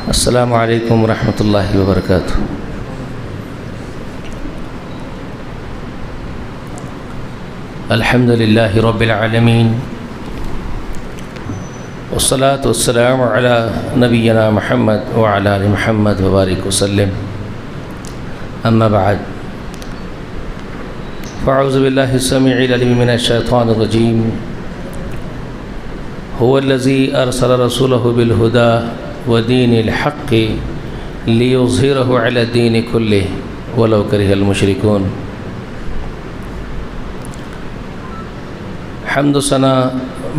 السلام علیکم ورحمۃ اللہ وبرکاتہ۔ الحمد للہ رب العالمین والصلاة والسلام علی نبینا محمد وعلی آل محمد وبارک وسلم، اما بعد فاعوذ باللہ السمیع العلیم من الشیطان الرجیم۔ هو الذی ارسل رسولہ بالہدی ودین الحق لیظہرہ علی الدین کلہ ولو کرہ المشرکون۔ حمد و ثنا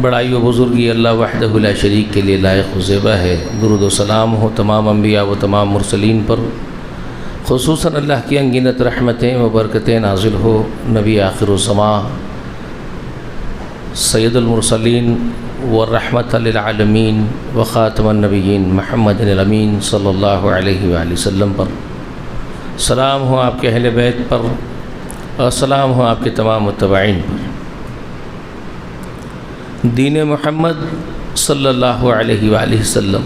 بڑائی و بزرگی اللہ وحدہ لا شریک کے لیے لائق و زیبا ہے۔ درود و سلام ہو تمام انبیاء و تمام مرسلین پر، خصوصاً اللہ کی انگنت رحمتیں و برکتیں نازل ہو نبی آخر الزماں سید المرسلین والرحمۃ للعالمین وخاتم النبیین محمد الامین صلی اللہ علیہ وآلہ وسلم پر۔ سلام ہو آپ کے اہل بیت پر اور سلام ہو آپ کے تمام متبعین پر۔ دین محمد صلی اللہ علیہ وآلہ وسلم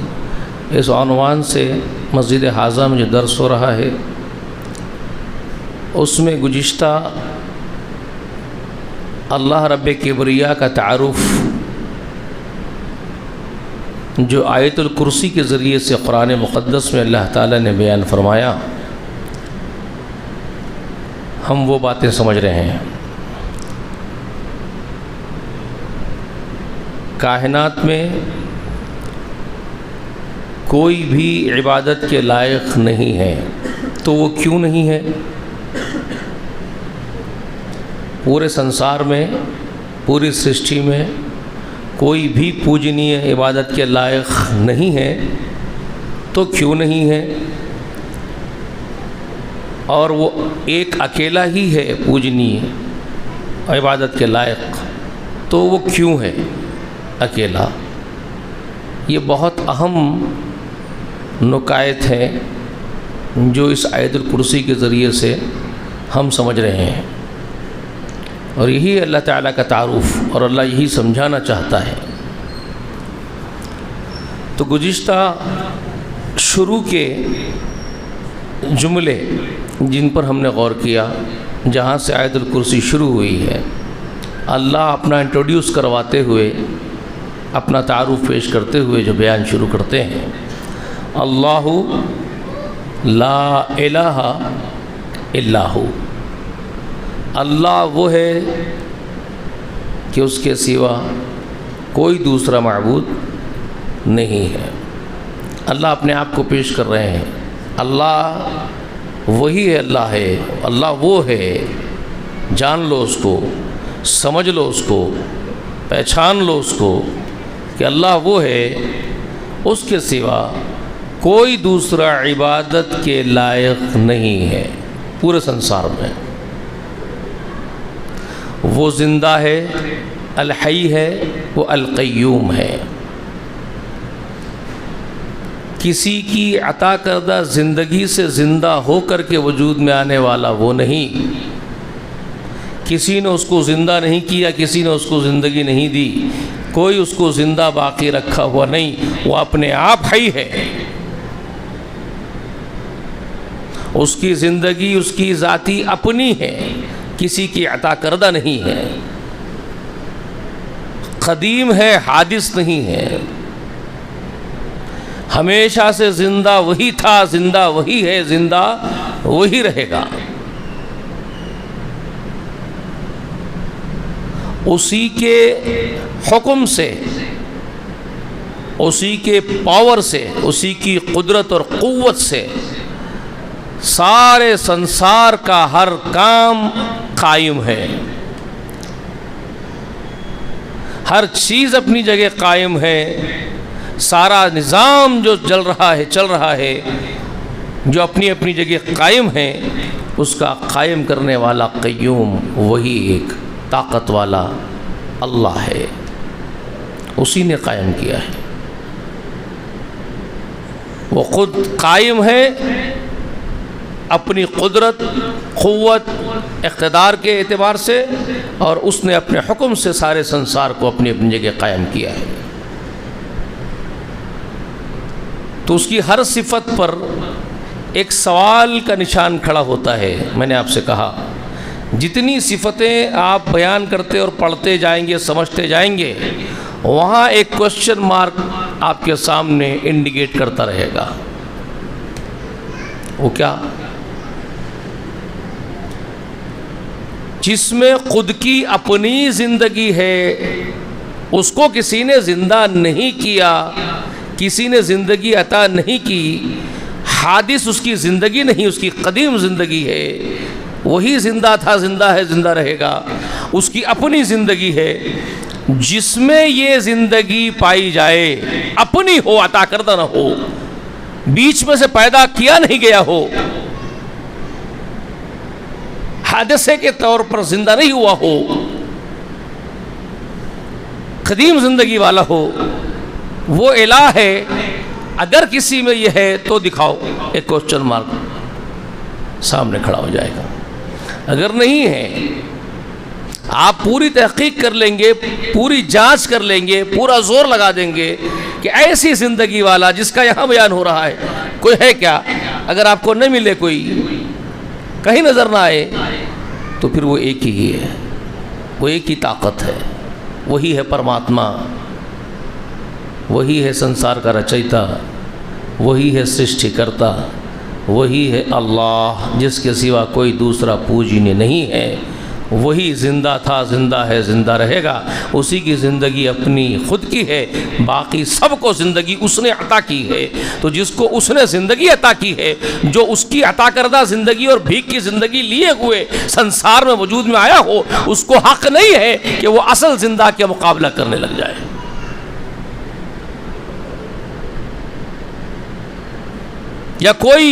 اس عنوان سے مسجد حاضہ میں جو درس ہو رہا ہے، اس میں گزشتہ اللہ رب کبریا کا تعارف جو آیت الکرسی کے ذریعے سے قرآن مقدس میں اللہ تعالیٰ نے بیان فرمایا، ہم وہ باتیں سمجھ رہے ہیں۔ کائنات میں کوئی بھی عبادت کے لائق نہیں ہے، تو وہ کیوں نہیں ہے؟ پورے سنسار میں، پوری سرشٹی میں کوئی بھی پوجنیہ عبادت کے لائق نہیں ہے، تو کیوں نہیں ہے؟ اور وہ ایک اکیلا ہی ہے پوجنیہ عبادت کے لائق، تو وہ کیوں ہے اکیلا؟ یہ بہت اہم نکات ہیں جو اس آیت الکرسی کے ذریعے سے ہم سمجھ رہے ہیں، اور یہی اللہ تعالیٰ کا تعارف، اور اللہ یہی سمجھانا چاہتا ہے۔ تو گزشتہ شروع کے جملے جن پر ہم نے غور کیا، جہاں سے آیت الکرسی شروع ہوئی ہے، اللہ اپنا انٹروڈیوس کرواتے ہوئے، اپنا تعارف پیش کرتے ہوئے جو بیان شروع کرتے ہیں، اللہ لا الہ الا ہو۔ اللہ وہ ہے کہ اس کے سوا کوئی دوسرا معبود نہیں ہے۔ اللہ اپنے آپ کو پیش کر رہے ہیں، اللہ وہی ہے، اللہ ہے، اللہ وہ ہے، جان لو اس کو، سمجھ لو اس کو، پہچان لو اس کو کہ اللہ وہ ہے، اس کے سوا کوئی دوسرا عبادت کے لائق نہیں ہے پورے سنسار میں۔ وہ زندہ ہے، الحی ہے، وہ القیوم ہے۔ کسی کی عطا کردہ زندگی سے زندہ ہو کر کے وجود میں آنے والا وہ نہیں، کسی نے اس کو زندہ نہیں کیا، کسی نے اس کو زندگی نہیں دی، کوئی اس کو زندہ باقی رکھا ہوا نہیں، وہ اپنے آپ حی ہے۔ اس کی زندگی اس کی ذاتی اپنی ہے، کسی کی عطا کردہ نہیں ہے، قدیم ہے، حادث نہیں ہے، ہمیشہ سے زندہ وہی تھا، زندہ وہی ہے، زندہ وہی رہے گا۔ اسی کے حکم سے، اسی کے پاور سے، اسی کی قدرت اور قوت سے سارے سنسار کا ہر کام قائم ہے، ہر چیز اپنی جگہ قائم ہے، سارا نظام جو چل رہا ہے جو اپنی اپنی جگہ قائم ہے، اس کا قائم کرنے والا قیوم وہی ایک طاقت والا اللہ ہے، اسی نے قائم کیا ہے۔ وہ خود قائم ہے اپنی قدرت، قوت، اقتدار کے اعتبار سے، اور اس نے اپنے حکم سے سارے سنسار کو اپنی اپنی جگہ قائم کیا ہے۔ تو اس کی ہر صفت پر ایک سوال کا نشان کھڑا ہوتا ہے۔ میں نے آپ سے کہا جتنی صفتیں آپ بیان کرتے اور پڑھتے جائیں گے، سمجھتے جائیں گے، وہاں ایک کوشچن مارک آپ کے سامنے انڈیکیٹ کرتا رہے گا۔ وہ کیا؟ جس میں خود کی اپنی زندگی ہے، اس کو کسی نے زندہ نہیں کیا، کسی نے زندگی عطا نہیں کی، حادث اس کی زندگی نہیں، اس کی قدیم زندگی ہے، وہی زندہ تھا، زندہ ہے، زندہ رہے گا، اس کی اپنی زندگی ہے، جس میں یہ زندگی پائی جائے، اپنی ہو، عطا کردہ نہ ہو، بیچ میں سے پیدا کیا نہیں گیا ہو، حادثے کے طور پر زندہ نہیں ہوا ہو، قدیم زندگی والا ہو، وہ الہ ہے۔ اگر کسی میں یہ ہے تو دکھاؤ، ایک کوسچن مارک سامنے کھڑا ہو جائے گا۔ اگر نہیں ہے، آپ پوری تحقیق کر لیں گے، پوری جانچ کر لیں گے، پورا زور لگا دیں گے کہ ایسی زندگی والا جس کا یہاں بیان ہو رہا ہے کوئی ہے کیا؟ اگر آپ کو نہ ملے، کوئی کہیں نظر نہ آئے، تو پھر وہ ایک ہی ہے، وہ ایک ہی طاقت ہے، وہی ہے پرماتما، وہی ہے سنسار کا رچیتا، وہی ہے سرشٹی کرتا، وہی ہے اللہ، جس کے سوا کوئی دوسرا پوجنی نہیں ہے، وہی زندہ تھا، زندہ ہے، زندہ رہے گا، اسی کی زندگی اپنی خود کی ہے، باقی سب کو زندگی اس نے عطا کی ہے۔ تو جس کو اس نے زندگی عطا کی ہے، جو اس کی عطا کردہ زندگی اور بھیک کی زندگی لیے ہوئے سنسار میں وجود میں آیا ہو، اس کو حق نہیں ہے کہ وہ اصل زندہ کے مقابلہ کرنے لگ جائے۔ یا کوئی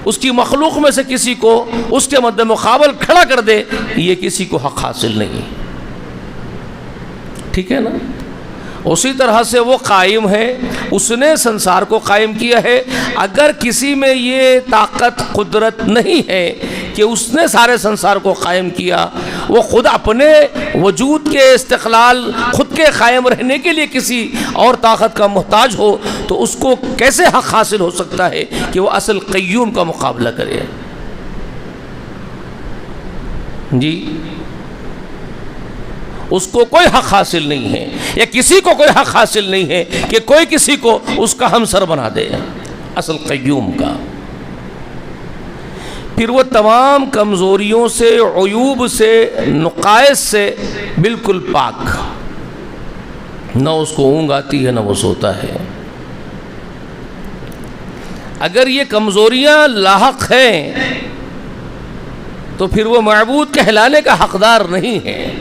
اس کی مخلوق میں سے کسی کو اس کے مد مقابل کھڑا کر دے، یہ کسی کو حق حاصل نہیں۔ ٹھیک ہے نا؟ اسی طرح سے وہ قائم ہے، اس نے سنسار کو قائم کیا ہے۔ اگر کسی میں یہ طاقت، قدرت نہیں ہے کہ اس نے سارے سنسار کو قائم کیا، وہ خود اپنے وجود کے استقلال، خود کے قائم رہنے کے لیے کسی اور طاقت کا محتاج ہو، تو اس کو کیسے حق حاصل ہو سکتا ہے کہ وہ اصل قیوم کا مقابلہ کرے؟ جی، اس کو کوئی حق حاصل نہیں ہے، یا کسی کو کوئی حق حاصل نہیں ہے کہ کوئی کسی کو اس کا ہمسر بنا دے، اصل قیوم کا۔ پھر وہ تمام کمزوریوں سے، عیوب سے، نقائص سے بالکل پاک، نہ اس کو اونگ آتی ہے، نہ وہ سوتا ہے۔ اگر یہ کمزوریاں لاحق ہیں تو پھر وہ معبود کہلانے کا حقدار نہیں ہے۔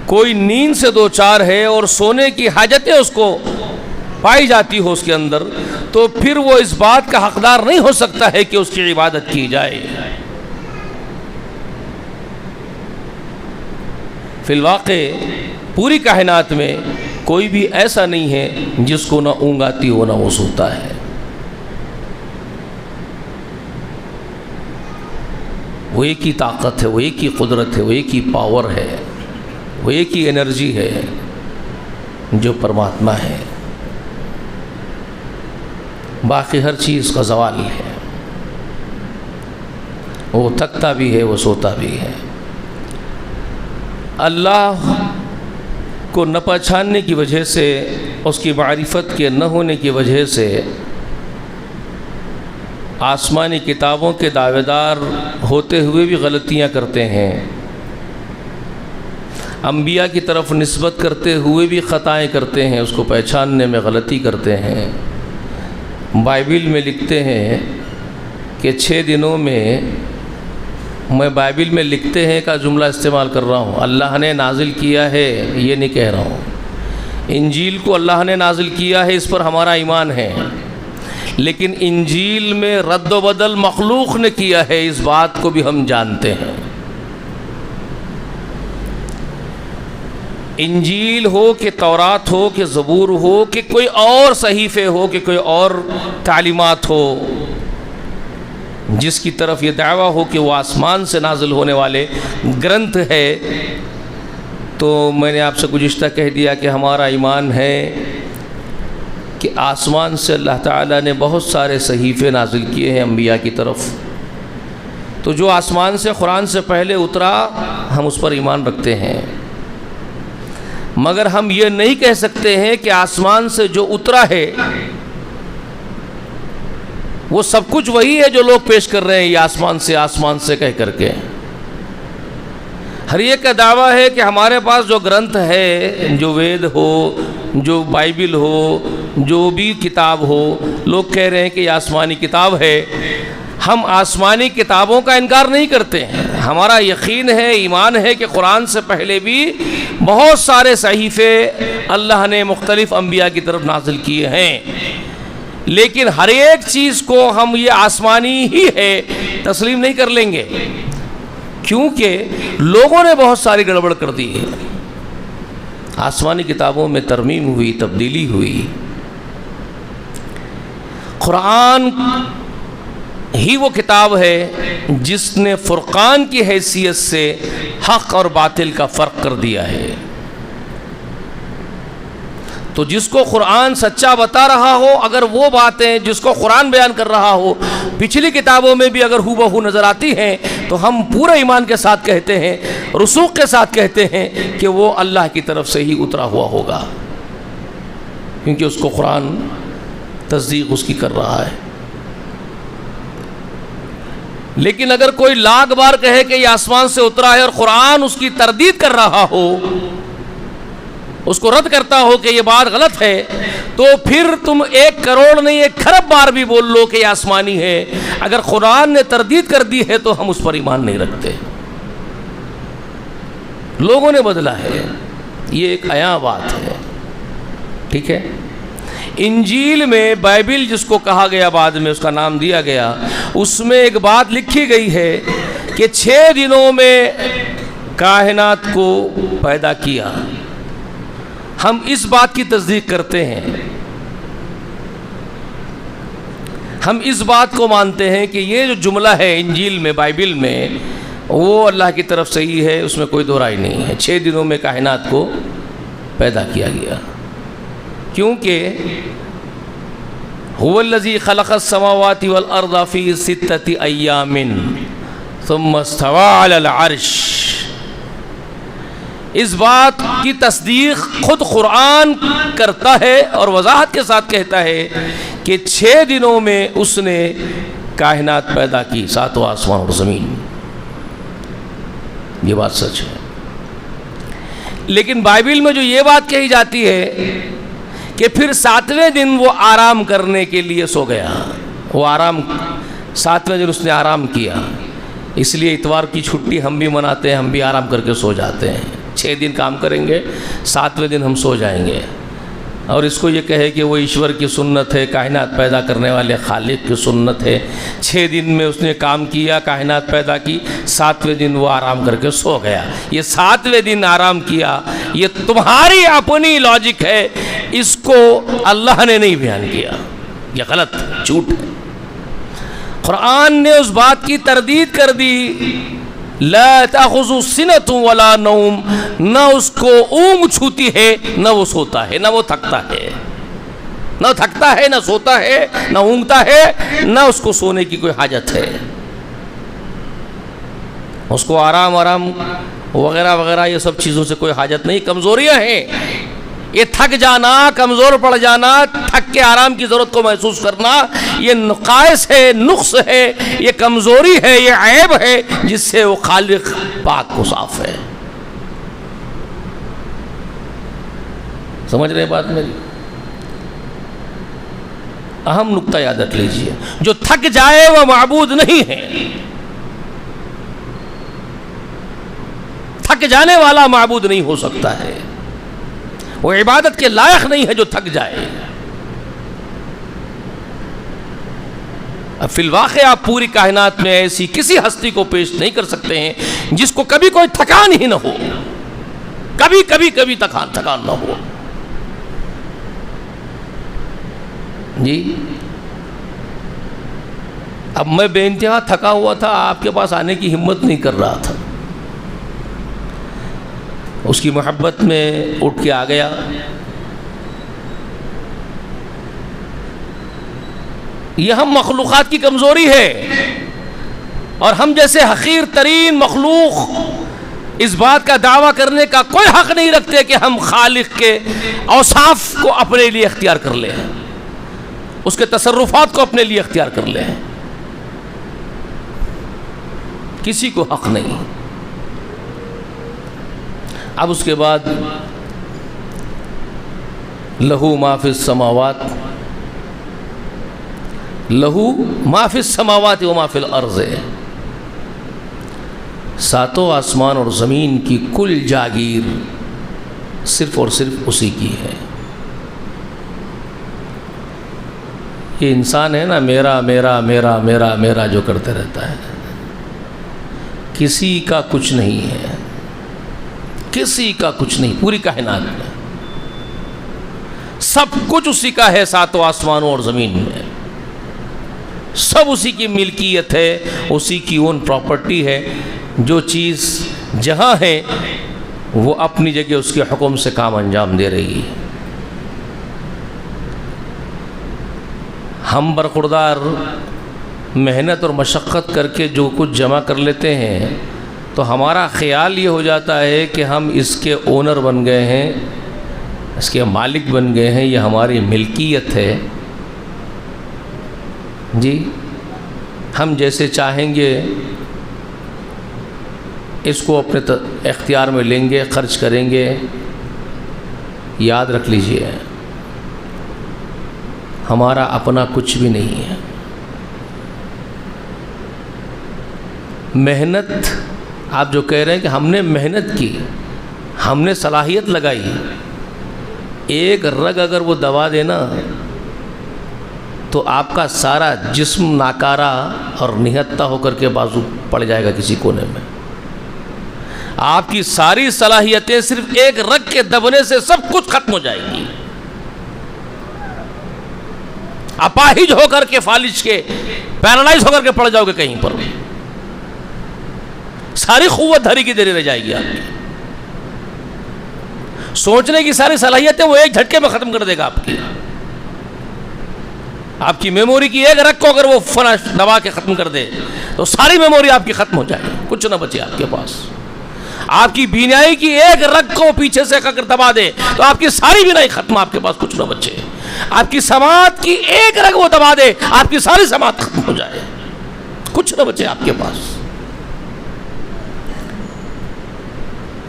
کوئی نیند سے دو چار ہے اور سونے کی حاجتیں اس کو پائی جاتی ہو اس کے اندر، تو پھر وہ اس بات کا حقدار نہیں ہو سکتا ہے کہ اس کی عبادت کی جائے۔ فی الواقع پوری کائنات میں کوئی بھی ایسا نہیں ہے جس کو نہ اونگ آتی ہو، نہ وہ سوتا ہے۔ وہ ایک ہی طاقت ہے، وہ ایک ہی قدرت ہے، وہ ایک ہی پاور ہے، وہ ایک ہی انرجی ہے جو پرماتما ہے۔ باقی ہر چیز کا زوال ہے، وہ تھکتا بھی ہے، وہ سوتا بھی ہے۔ اللہ کو نہ پہچاننے کی وجہ سے، اس کی معرفت کے نہ ہونے کی وجہ سے، آسمانی کتابوں کے دعوے دار ہوتے ہوئے بھی غلطیاں کرتے ہیں، انبیاء کی طرف نسبت کرتے ہوئے بھی خطائیں کرتے ہیں، اس کو پہچاننے میں غلطی کرتے ہیں۔ بائبل میں لکھتے ہیں کہ 6 دنوں میں بائبل میں لکھتے ہیں کا جملہ استعمال کر رہا ہوں، اللہ نے نازل کیا ہے، یہ نہیں کہہ رہا ہوں۔ انجیل کو اللہ نے نازل کیا ہے، اس پر ہمارا ایمان ہے، لیکن انجیل میں رد و بدل مخلوق نے کیا ہے، اس بات کو بھی ہم جانتے ہیں۔ انجیل ہو کہ تورات ہو کہ زبور ہو کہ کوئی اور صحیفے ہو کہ کوئی اور تعلیمات ہو، جس کی طرف یہ دعویٰ ہو کہ وہ آسمان سے نازل ہونے والے گرنتھ ہے، تو میں نے آپ سے گزشتہ کہہ دیا کہ ہمارا ایمان ہے کہ آسمان سے اللہ تعالیٰ نے بہت سارے صحیفے نازل کیے ہیں انبیاء کی طرف، تو جو آسمان سے قرآن سے پہلے اترا ہم اس پر ایمان رکھتے ہیں، مگر ہم یہ نہیں کہہ سکتے ہیں کہ آسمان سے جو اترا ہے وہ سب کچھ وہی ہے جو لوگ پیش کر رہے ہیں، یہ آسمان سے کہہ کر کے۔ ہر ایک کا دعویٰ ہے کہ ہمارے پاس جو گرنتھ ہے، جو وید ہو، جو بائبل ہو، جو بھی کتاب ہو، لوگ کہہ رہے ہیں کہ یہ آسمانی کتاب ہے۔ ہم آسمانی کتابوں کا انکار نہیں کرتے ہیں، ہمارا یقین ہے، ایمان ہے کہ قرآن سے پہلے بھی بہت سارے صحیفے اللہ نے مختلف انبیاء کی طرف نازل کیے ہیں، لیکن ہر ایک چیز کو ہم یہ آسمانی ہی ہے تسلیم نہیں کر لیں گے، کیونکہ لوگوں نے بہت ساری گڑبڑ کر دی ہے۔ آسمانی کتابوں میں ترمیم ہوئی، تبدیلی ہوئی۔ قرآن ہی وہ کتاب ہے جس نے فرقان کی حیثیت سے حق اور باطل کا فرق کر دیا ہے۔ تو جس کو قرآن سچا بتا رہا ہو، اگر وہ باتیں جس کو قرآن بیان کر رہا ہو پچھلی کتابوں میں بھی اگر ہو بہو نظر آتی ہیں، تو ہم پورے ایمان کے ساتھ کہتے ہیں، رسوخ کے ساتھ کہتے ہیں کہ وہ اللہ کی طرف سے ہی اترا ہوا ہوگا، کیونکہ اس کو قرآن تصدیق اس کی کر رہا ہے۔ لیکن اگر کوئی لاکھ بار کہے کہ یہ آسمان سے اترا ہے اور قرآن اس کی تردید کر رہا ہو، اس کو رد کرتا ہو کہ یہ بات غلط ہے، تو پھر تم 1 کروڑ نہیں 1 کھرب بار بھی بول لو کہ یہ آسمانی ہے، اگر قرآن نے تردید کر دی ہے تو ہم اس پر ایمان نہیں رکھتے۔ لوگوں نے بدلا ہے، یہ ایک عیاں بات ہے، ٹھیک ہے۔ انجیل میں، بائبل جس کو کہا گیا بعد میں اس کا نام دیا گیا، اس میں ایک بات لکھی گئی ہے کہ 6 دنوں میں کائنات کو پیدا کیا۔ ہم اس بات کی تصدیق کرتے ہیں، ہم اس بات کو مانتے ہیں کہ یہ جو جملہ ہے انجیل میں، بائبل میں، وہ اللہ کی طرف سے ہی ہے، اس میں کوئی دو رائے نہیں ہے۔ 6 دنوں میں کائنات کو پیدا کیا گیا، کیونکہ هو الذی خلق السماوات والارض فی 6 ایام ثم استوى علی العرش۔ اس بات کی تصدیق خود قرآن کرتا ہے اور وضاحت کے ساتھ کہتا ہے کہ 6 دنوں میں اس نے کائنات پیدا کی، 7 آسمان اور زمین۔ یہ بات سچ ہے، لیکن بائبل میں جو یہ بات کہی جاتی ہے کہ پھر 7ویں دن وہ آرام کرنے کے لیے سو گیا، وہ 7ویں دن اس نے آرام کیا، اس لیے اتوار کی چھٹی ہم بھی مناتے ہیں، ہم بھی آرام کر کے سو جاتے ہیں۔ 6 دن کام کریں گے، 7ویں دن ہم سو جائیں گے، اور اس کو یہ کہے کہ وہ ایشور کی سنت ہے، کائنات پیدا کرنے والے خالق کی سنت ہے۔ 6 دن میں اس نے کام کیا، کائنات پیدا کی، 7ویں دن وہ آرام کر کے سو گیا۔ یہ 7ویں دن آرام کیا، یہ تمہاری اپنی لاجک ہے، اس کو اللہ نے نہیں بیان کیا، یہ غلط ہے، جھوٹ ہے۔ قرآن نے اس بات کی تردید کر دی، لا تأخذ سنۃ ولا نوم، نہ اس کو اونگ چھوتی ہے، نہ وہ سوتا ہے، نہ وہ تھکتا ہے، نہ تھکتا ہے، نہ سوتا ہے، نہ اونگتا ہے، نہ اس کو سونے کی کوئی حاجت ہے۔ اس کو آرام وغیرہ وغیرہ یہ سب چیزوں سے کوئی حاجت نہیں، کمزوریاں ہیں۔ یہ تھک جانا، کمزور پڑ جانا، تھک کے آرام کی ضرورت کو محسوس کرنا، یہ نقائص ہے، نقص ہے، یہ کمزوری ہے، یہ عیب ہے جس سے وہ خالق پاک کو صاف ہے۔ سمجھ رہے بات میری؟ اہم نقطہ یاد رکھ لیجئے، جو تھک جائے وہ معبود نہیں ہے۔ تھک جانے والا معبود نہیں ہو سکتا ہے، وہ عبادت کے لائق نہیں ہے جو تھک جائے۔ اب فی الواقع آپ پوری کائنات میں ایسی کسی ہستی کو پیش نہیں کر سکتے ہیں جس کو کبھی کوئی تھکان ہی نہ ہو، کبھی تھکان نہ ہو۔ جی اب میں بے انتہا تھکا ہوا تھا، آپ کے پاس آنے کی ہمت نہیں کر رہا تھا، اس کی محبت میں اٹھ کے آ گیا. یہ ہم مخلوقات کی کمزوری ہے، اور ہم جیسے حقیر ترین مخلوق اس بات کا دعویٰ کرنے کا کوئی حق نہیں رکھتے کہ ہم خالق کے اوصاف کو اپنے لیے اختیار کر لیں، اس کے تصرفات کو اپنے لیے اختیار کر لیں. کسی کو حق نہیں. اب اس کے بعد لہو ما فی السماوات، لہو ما فی السماوات و ما فی الارض، ساتوں آسمان اور زمین کی کل جاگیر صرف اور صرف اسی کی ہے. یہ انسان ہے نا، میرا میرا میرا میرا میرا جو کرتے رہتا ہے، کسی کا کچھ نہیں ہے، کسی کا کچھ نہیں. پوری کائنات میں سب کچھ اسی کا ہے. ساتوں آسمانوں اور زمین میں سب اسی کی ملکیت ہے، اسی کی اون پراپرٹی ہے. جو چیز جہاں ہے وہ اپنی جگہ اس کے حکم سے کام انجام دے رہی ہے. ہم برخوردار محنت اور مشقت کر کے جو کچھ جمع کر لیتے ہیں تو ہمارا خیال یہ ہو جاتا ہے کہ ہم اس کے اونر بن گئے ہیں، اس کے مالک بن گئے ہیں، یہ ہماری ملکیت ہے. جی ہم جیسے چاہیں گے اس کو اپنے اختیار میں لیں گے، خرچ کریں گے. یاد رکھ لیجئے ہمارا اپنا کچھ بھی نہیں ہے. محنت آپ جو کہہ رہے ہیں کہ ہم نے محنت کی، ہم نے صلاحیت لگائی، ایک رگ اگر وہ دبا دے نا تو آپ کا سارا جسم ناکارہ اور نہتہ ہو کر کے بازو پڑ جائے گا کسی کونے میں. آپ کی ساری صلاحیتیں صرف ایک رگ کے دبنے سے سب کچھ ختم ہو جائے گی. اپاہج ہو کر کے، فالج کے، پیرالائز ہو کر کے پڑ جاؤ گے کہیں پر. ساری قوت دھری کی دھری رہ جائے گی. آپ کی سوچنے کی ساری صلاحیتیں وہ ایک جھٹکے میں ختم کر دے گا. آپ کی میموری کی ایک رگ کو اگر وہ فنا دبا کے ختم کر دے تو ساری میموری آپ کی ختم ہو جائے، کچھ نہ بچے آپ کے پاس. آپ کی بینائی کی ایک رگ کو پیچھے سے اگر دبا دے تو آپ کی ساری بینائی ختم، آپ کے پاس کچھ نہ بچے. آپ کی سماعت کی ایک رگ وہ دبا دے، آپ کی ساری سماعت ختم ہو جائے، کچھ نہ بچے آپ کے پاس.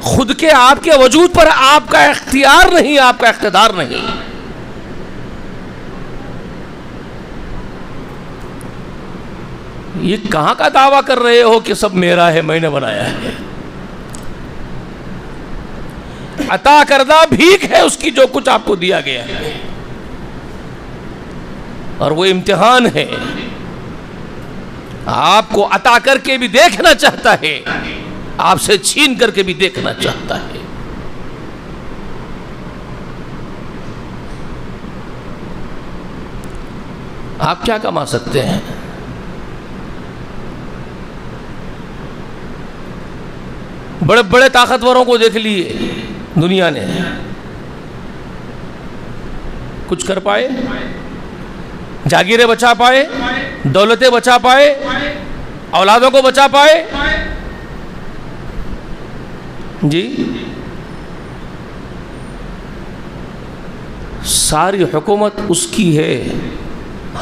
خود کے آپ کے وجود پر آپ کا اختیار نہیں، آپ کا اقتدار نہیں. یہ کہاں کا دعویٰ کر رہے ہو کہ سب میرا ہے، میں نے بنایا ہے؟ عطا کردہ بھیک ہے اس کی جو کچھ آپ کو دیا گیا ہے، اور وہ امتحان ہے. آپ کو عطا کر کے بھی دیکھنا چاہتا ہے، آپ سے چھین کر کے بھی دیکھنا چاہتا ہے. آپ کیا کما سکتے ہیں؟ بڑے بڑے طاقتوروں کو دیکھ لیے دنیا نے، کچھ کر پائے؟ جاگیریں بچا پائے؟ دولتیں بچا پائے؟ اولادوں کو بچا پائے؟ جی ساری حکومت اس کی ہے،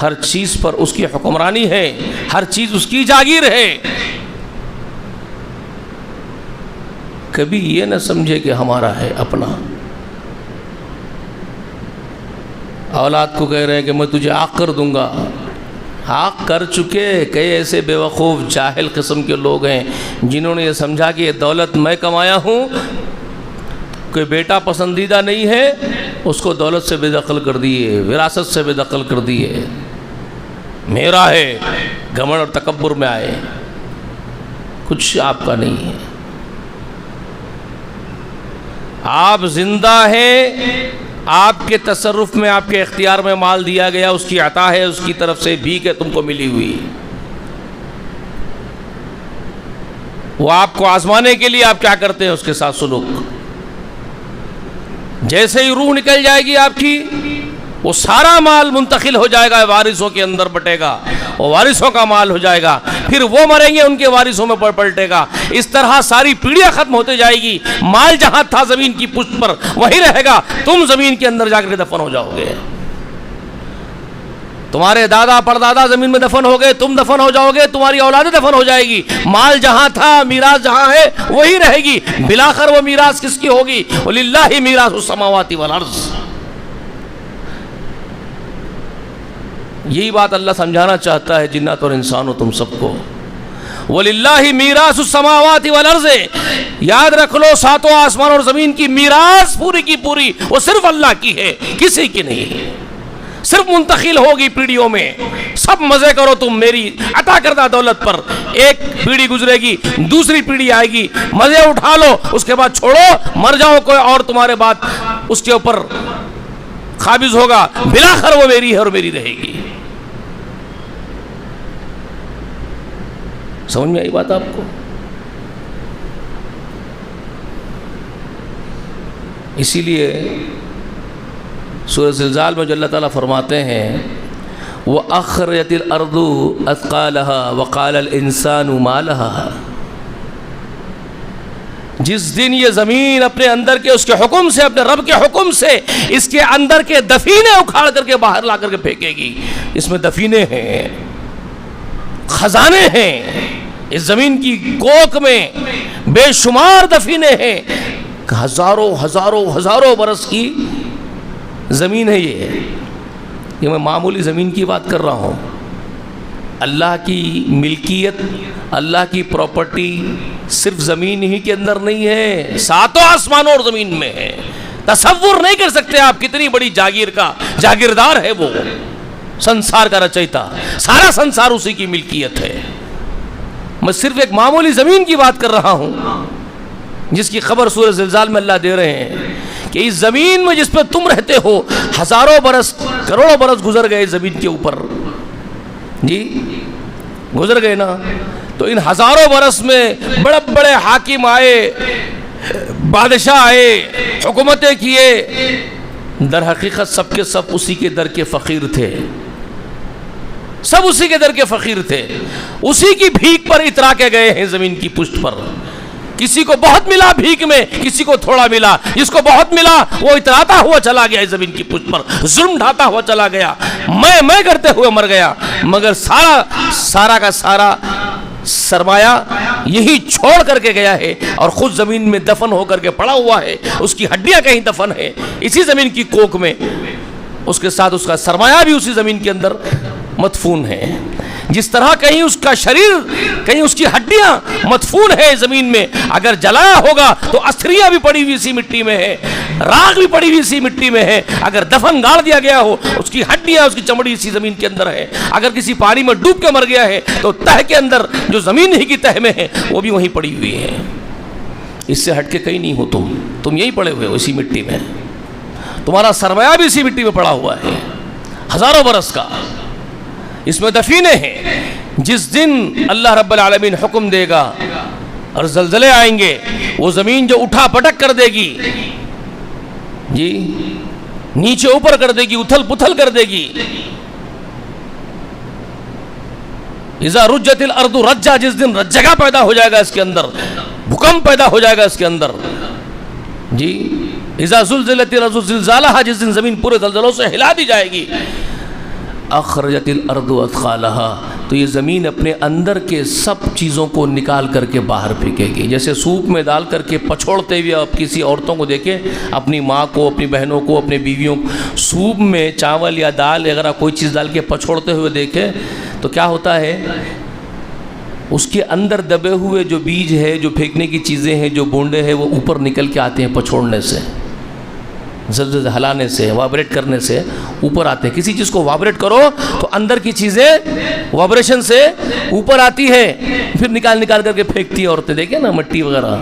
ہر چیز پر اس کی حکمرانی ہے، ہر چیز اس کی جاگیر ہے. کبھی یہ نہ سمجھے کہ ہمارا ہے اپنا. اولاد کو کہہ رہے ہیں کہ میں تجھے عاق کر دوں گا. عاق کر چکے کئی ایسے بے وقوف جاہل قسم کے لوگ ہیں جنہوں نے یہ سمجھا کہ یہ دولت میں کمایا ہوں، کوئی بیٹا پسندیدہ نہیں ہے اس کو دولت سے بے دخل کر دیے، وراثت سے بے دخل کر دیے. میرا ہے، گھمنڈ اور تکبر میں آئے. کچھ آپ کا نہیں ہے. آپ زندہ ہیں، آپ کے تصرف میں، آپ کے اختیار میں مال دیا گیا، اس کی عطا ہے، اس کی طرف سے بھیک ہے تم کو ملی ہوئی. وہ آپ کو آزمانے کے لیے آپ کیا کرتے ہیں اس کے ساتھ سلوک. جیسے ہی روح نکل جائے گی آپ کی، وہ سارا مال منتقل ہو جائے گا، وارثوں کے اندر بٹے گا، وہ وارثوں کا مال ہو جائے گا، پھر وہ مریں گے، ان کے وارثوں میں پلٹے گا، اس طرح ساری پیڑھیاں ختم ہوتے جائے گی، مال جہاں تھا زمین کی پشت پر وہی رہے گا، تم زمین کے اندر جا کر کے دفن ہو جاؤ گے، تمہارے دادا پردادا زمین میں دفن ہو گئے، تم دفن ہو جاؤ گے، تمہاری اولادیں دفن ہو جائے گی، مال جہاں تھا، میراث جہاں ہے وہی رہے گی، بلاخر وہ میراث کس کی ہوگی؟ وَلِلَّهِ مِيرَاثُ السَّمَاوَاتِ وَالْأَرْضِ۔ یہی بات اللہ سمجھانا چاہتا ہے جنات اور انسانوں تم سب کو، وَلِلَّهِ مِيرَاثُ السَّمَاوَاتِ وَالْأَرْضِ، یاد رکھ لو ساتوں آسمان اور زمین کی میراث پوری کی پوری وہ صرف اللہ کی ہے، کسی کی نہیں، صرف منتقل ہوگی پیڑھیوں میں، سب مزے کرو تم میری عطا کردہ دولت پر، ایک پیڑھی گزرے گی دوسری پیڑھی آئے گی، مزے اٹھا لو، اس کے بعد چھوڑو، مر جاؤ، کوئی اور تمہارے بعد اس کے اوپر قابض ہوگا، بلاخر وہ میری ہے اور میری رہے گی۔ سمجھ میں آئی بات آپ کو؟ اسی لیے سورہ زلزال میں جو اللہ تعالیٰ فرماتے ہیں وَأَخْرَجَتِ الْأَرْضُ أَثْقَالَهَا وَقَالَ الْإِنسَانُ مَا لَهَا، جس دن یہ زمین اپنے اندر کے اس کے حکم سے، اپنے رب کے حکم سے اس کے اندر کے دفینے اکھاڑ کر کے باہر لا کر کے پھینکے گی، اس میں دفینے ہیں، خزانے ہیں، اس زمین کی کوک میں بے شمار دفینے ہیں، ہزاروں ہزاروں ہزاروں برس کی زمین ہے یہ میں معمولی زمین کی بات کر رہا ہوں، اللہ کی ملکیت، اللہ کی پراپرٹی صرف زمین ہی کے اندر نہیں ہے، ساتوں آسمانوں اور زمین میں ہے، تصور نہیں کر سکتے آپ کتنی بڑی جاگیر کا جاگیردار ہے وہ، سنسار کا رچیتا، سارا سنسار اسی کی ملکیت ہے، میں صرف ایک معمولی زمین کی بات کر رہا ہوں جس کی خبر سورہ زلزال میں اللہ دے رہے ہیں کہ اس زمین میں جس پہ تم رہتے ہو ہزاروں برس کروڑوں برس گزر گئے زمین کے اوپر، جی گزر گئے نا، تو ان ہزاروں برس میں بڑے بڑے حاکم آئے، بادشاہ آئے، حکومتیں کیے، در حقیقت سب کے سب اسی کے در کے فقیر تھے، سب اسی کے در کے فقیر تھے، اسی کی بھیک پر اترا کے گئے ہیں زمین کی پشت پر، کسی کو بہت ملا بھیک میں، کسی کو تھوڑا ملا، جس کو بہت ملا وہ اتراتا ہوا چلا گیا زمین کی پشت پر، ظلم ڈھاتا ہوا چلا گیا، میں کرتے ہوئے مر گیا، مگر سارا کا سارا سرمایہ یہی چھوڑ کر کے گیا ہے اور خود زمین میں دفن ہو کر کے پڑا ہوا ہے، اس کی ہڈیاں کہیں دفن ہے اسی زمین کی کوک میں، اس کے ساتھ اس کا سرمایہ بھی اسی زمین کے اندر مدفون ہے، جس طرح کہیں اس کا شریر، کہیں اس کی ہڈیاں مدفون ہے زمین میں، اگر جلایا ہوگا تو استھریاں بھی پڑی ہوئی اسی مٹی میں ہے، راکھ بھی پڑی ہوئی اسی مٹی میں ہے، اگر دفن گاڑ دیا گیا ہو اس کی ہڈیاں، اس کی چمڑی اسی زمین کے اندر ہے، اگر کسی پانی میں ڈوب کے مر گیا ہے تو تہ کے اندر جو زمین ہی کی تہ میں ہے وہ بھی وہیں پڑی ہوئی ہے، اس سے ہٹ کے کہیں نہیں ہو، تم یہیں پڑے ہوئے ہو اسی مٹی میں، تمہارا سرمایہ بھی اسی مٹی میں پڑا ہوا ہے ہزاروں برس کا، اس میں دفینے ہیں، جس دن اللہ رب العالمین حکم دے گا اور زلزلے آئیں گے، وہ زمین جو اٹھا پٹک کر دے گی، جی نیچے اوپر کر دے گی، اتھل پتھل کر دے گی، اذا رجت الارض رجا، جس دن رجگا پیدا ہو جائے گا اس کے اندر، بھوکمپ پیدا ہو جائے گا اس کے اندر، جی اذا زلزلت الارض زلزالها، جس دن زمین پورے زلزلوں سے ہلا دی جائے گی، اخرجت الارض اثقالها، تو یہ زمین اپنے اندر کے سب چیزوں کو نکال کر کے باہر پھینکے گی، جیسے سوپ میں ڈال کر کے پچھوڑتے ہوئے آپ کسی عورتوں کو دیکھیں، اپنی ماں کو، اپنی بہنوں کو، اپنی بیویوں کو سوپ میں چاول یا دال وغیرہ کوئی چیز ڈال کے پچھوڑتے ہوئے دیکھیں تو کیا ہوتا ہے، اس کے اندر دبے ہوئے جو بیج ہے، جو پھینکنے کی چیزیں ہیں، جو بونڈے ہیں، وہ اوپر نکل کے آتے ہیں پچھوڑنے سے، زلزل ہلانے سے، وائبریٹ کرنے سے اوپر آتے ہیں، کسی چیز کو وائبریٹ کرو تو اندر کی چیزیں وائبریشن سے اوپر آتی ہے، پھر نکال کر کے پھینکتی ہیں عورتیں، دیکھیں نا مٹی وغیرہ،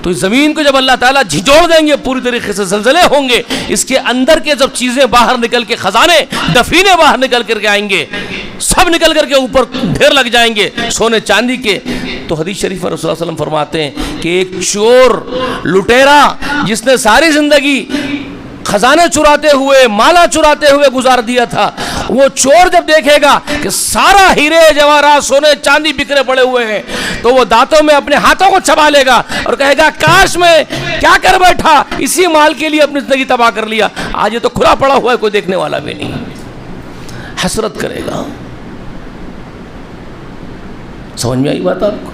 تو اس زمین کو جب اللہ تعالیٰ جھجوڑ دیں گے پوری طریقے سے، زلزلے ہوں گے، اس کے اندر کے جب چیزیں باہر نکل کے، خزانے دفینے باہر نکل کر کے آئیں گے، سب نکل کر کے اوپر ڈھیر لگ جائیں گے سونے چاندی کے، تو حدیث شریف میں رسول اللہ صلی اللہ علیہ وسلم فرماتے ہیں کہ ایک چور لٹیرا جس نے ساری زندگی خزانے چراتے ہوئے مالا چراتے ہوئے گزار دیا تھا، وہ چور جب دیکھے گا کہ سارا ہیرے جواہرات سونے چاندی بکھرے پڑے ہوئے ہیں تو وہ دانتوں میں اپنے ہاتھوں کو چبا لے گا اور کہے گا کاش میں کیا کر بیٹھا، اسی مال کے لیے اپنی زندگی تباہ کر لیا، آج یہ تو کھلا پڑا ہوا ہے، کوئی دیکھنے والا بھی نہیں، حسرت کرے گا۔ سمجھ میں آئی بات آپ کو؟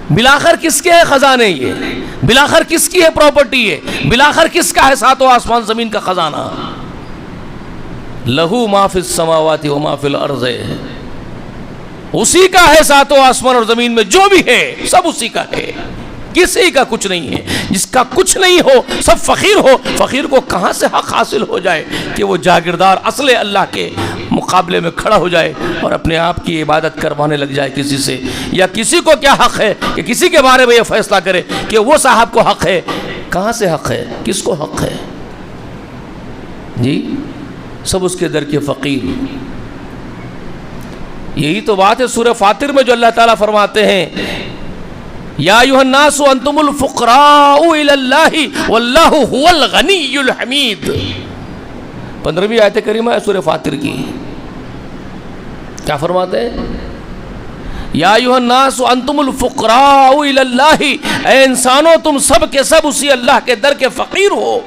بلاخر کس کے ہے خزانے، یہ بلاخر کس کی ہے پراپرٹی، ہے بلاخر کس کا ہے ساتوں آسمان زمین کا خزانہ؟ لہو ما فی السماوات و ما فی الارض، اسی کا ہے ساتوں آسمان اور زمین میں جو بھی ہے سب اسی کا ہے، کسی کا کچھ نہیں ہے۔ جس کا کچھ نہیں ہو سب فقیر ہو، فقیر کو کہاں سے حق حاصل ہو جائے کہ وہ جاگیردار اصل اللہ کے مقابلے میں کھڑا ہو جائے اور اپنے آپ کی عبادت کروانے لگ جائے کسی سے؟ یا کسی کو کیا حق ہے کہ کسی کے بارے میں یہ فیصلہ کرے کہ وہ صاحب کو حق ہے؟ کہاں سے حق ہے؟ کس کو حق ہے؟ جی سب اس کے در کے فقیر۔ یہی تو بات ہے سورہ فاطر میں جو اللہ تعالیٰ فرماتے ہیں یا ایھا الناس انتم الفقراء الی اللہ واللہ هو الغنی الحمید، 15ویں آیت کریمہ ہے سورہ فاطر کی۔ کیا فرماتے ہیں؟ یا ایھا الناس انتم الفقراء الی اللہ، اے انسانوں تم سب کے سب اسی اللہ کے در کے فقیر ہو،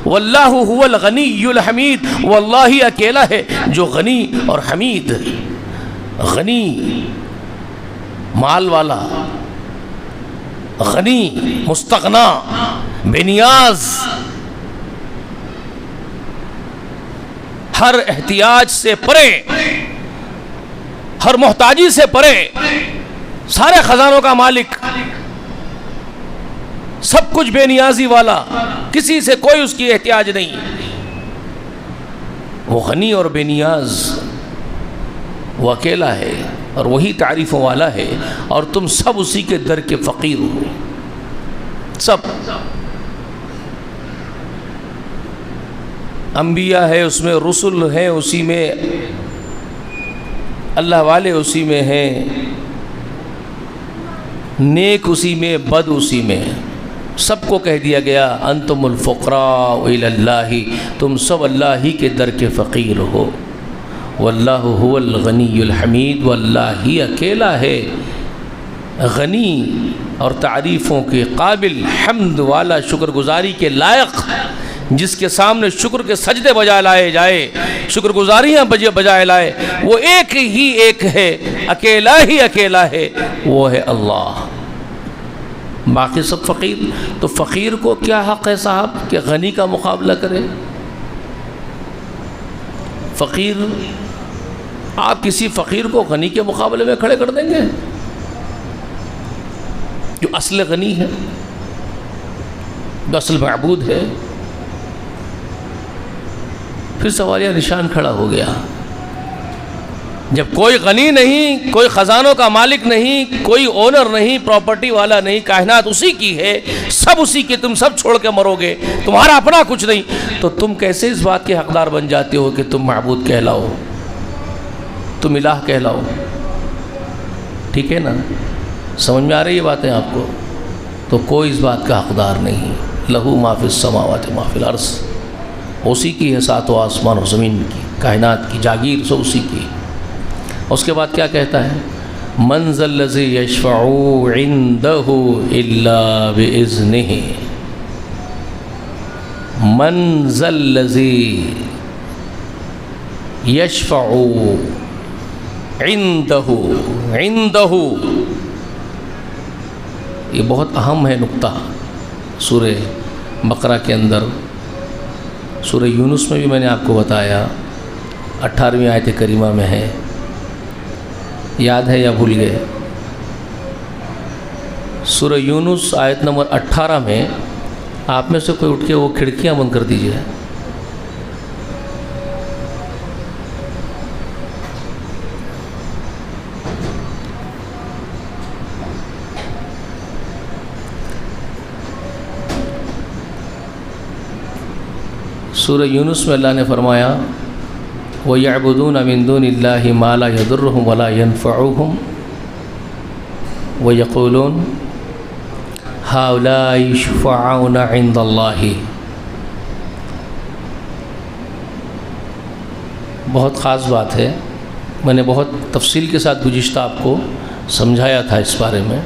واللہ هو الغنی الحمید، وہ اللہ ہی اکیلا ہے جو غنی اور حمید، غنی مال والا، غنی مستغنا بے نیاز، ہر احتیاج سے پرے، ہر محتاجی سے پرے، سارے خزانوں کا مالک، سب کچھ بے نیازی والا، کسی سے کوئی اس کی احتیاج نہیں، وہ غنی اور بے نیاز، وہ اکیلا ہے اور وہی تعریفوں والا ہے، اور تم سب اسی کے در کے فقیر ہو، سب۔ انبیاء ہے اس میں، رسل ہیں اسی میں، اللہ والے اسی میں ہیں، نیک اسی میں، بد اسی میں، سب کو کہہ دیا گیا انتم الفقراء الی اللہ، تم سب اللہ ہی کے در کے فقیر ہو، واللہ هو الغنی الحمید، واللہ ہی اکیلا ہے غنی اور تعریفوں کے قابل، حمد والا، شکر گزاری کے لائق، جس کے سامنے شکر کے سجدے بجا لائے جائے، شکر گزاریاں بجائے لائے، وہ ایک ہی ایک ہے، اکیلا ہی اکیلا ہے، وہ ہے اللہ، باقی سب فقیر۔ تو فقیر کو کیا حق ہے صاحب کہ غنی کا مقابلہ کرے؟ فقیر، آپ کسی فقیر کو غنی کے مقابلے میں کھڑے کر دیں گے جو اصل غنی ہے، جو اصل معبود ہے؟ پھر سوالیہ نشان کھڑا ہو گیا۔ جب کوئی غنی نہیں، کوئی خزانوں کا مالک نہیں، کوئی اونر نہیں، پراپرٹی والا نہیں، کائنات اسی کی ہے، سب اسی کی، تم سب چھوڑ کے مرو گے، تمہارا اپنا کچھ نہیں، تو تم کیسے اس بات کے حقدار بن جاتے ہو کہ تم معبود کہلاؤ، تم الہ کہلاؤ؟ ٹھیک ہے نا؟ سمجھ میں آ رہی ہے باتیں آپ کو؟ تو کوئی اس بات کا حقدار نہیں، لہو ما فی السماوات ما فی الارض، اسی کی ہے ساتوں آسمان اور زمین کی، کائنات کی جاگیر سو اسی کی۔ اس کے بعد کیا کہتا ہے؟ من ذا الذی یشفع عنده الا باذنہ، من ذا الذی یشفع عنده، یہ بہت اہم ہے نقطہ سورہ بقرہ کے اندر۔ سورہ یونس میں بھی میں نے آپ کو بتایا، 18ویں آیت کریمہ میں ہے، یاد ہے یا بھول گئے؟ سورہ یونس آیت نمبر 18 میں آپ میں سے کوئی اٹھ کے وہ کھڑکیاں بند کر دیجئے۔ سورہ یونس میں اللہ نے فرمایا وَيَعْبُدُونَ مِن دُونِ اللَّهِ مَا لَا يَضُرُّهُمْ وَلَا يَنفَعُهُمْ وَيَقُولُونَ ہؤلاء شفعاؤنا عند اللہ. بہت خاص بات ہے، میں نے بہت تفصیل کے ساتھ گزشتہ آپ کو سمجھایا تھا اس بارے میں.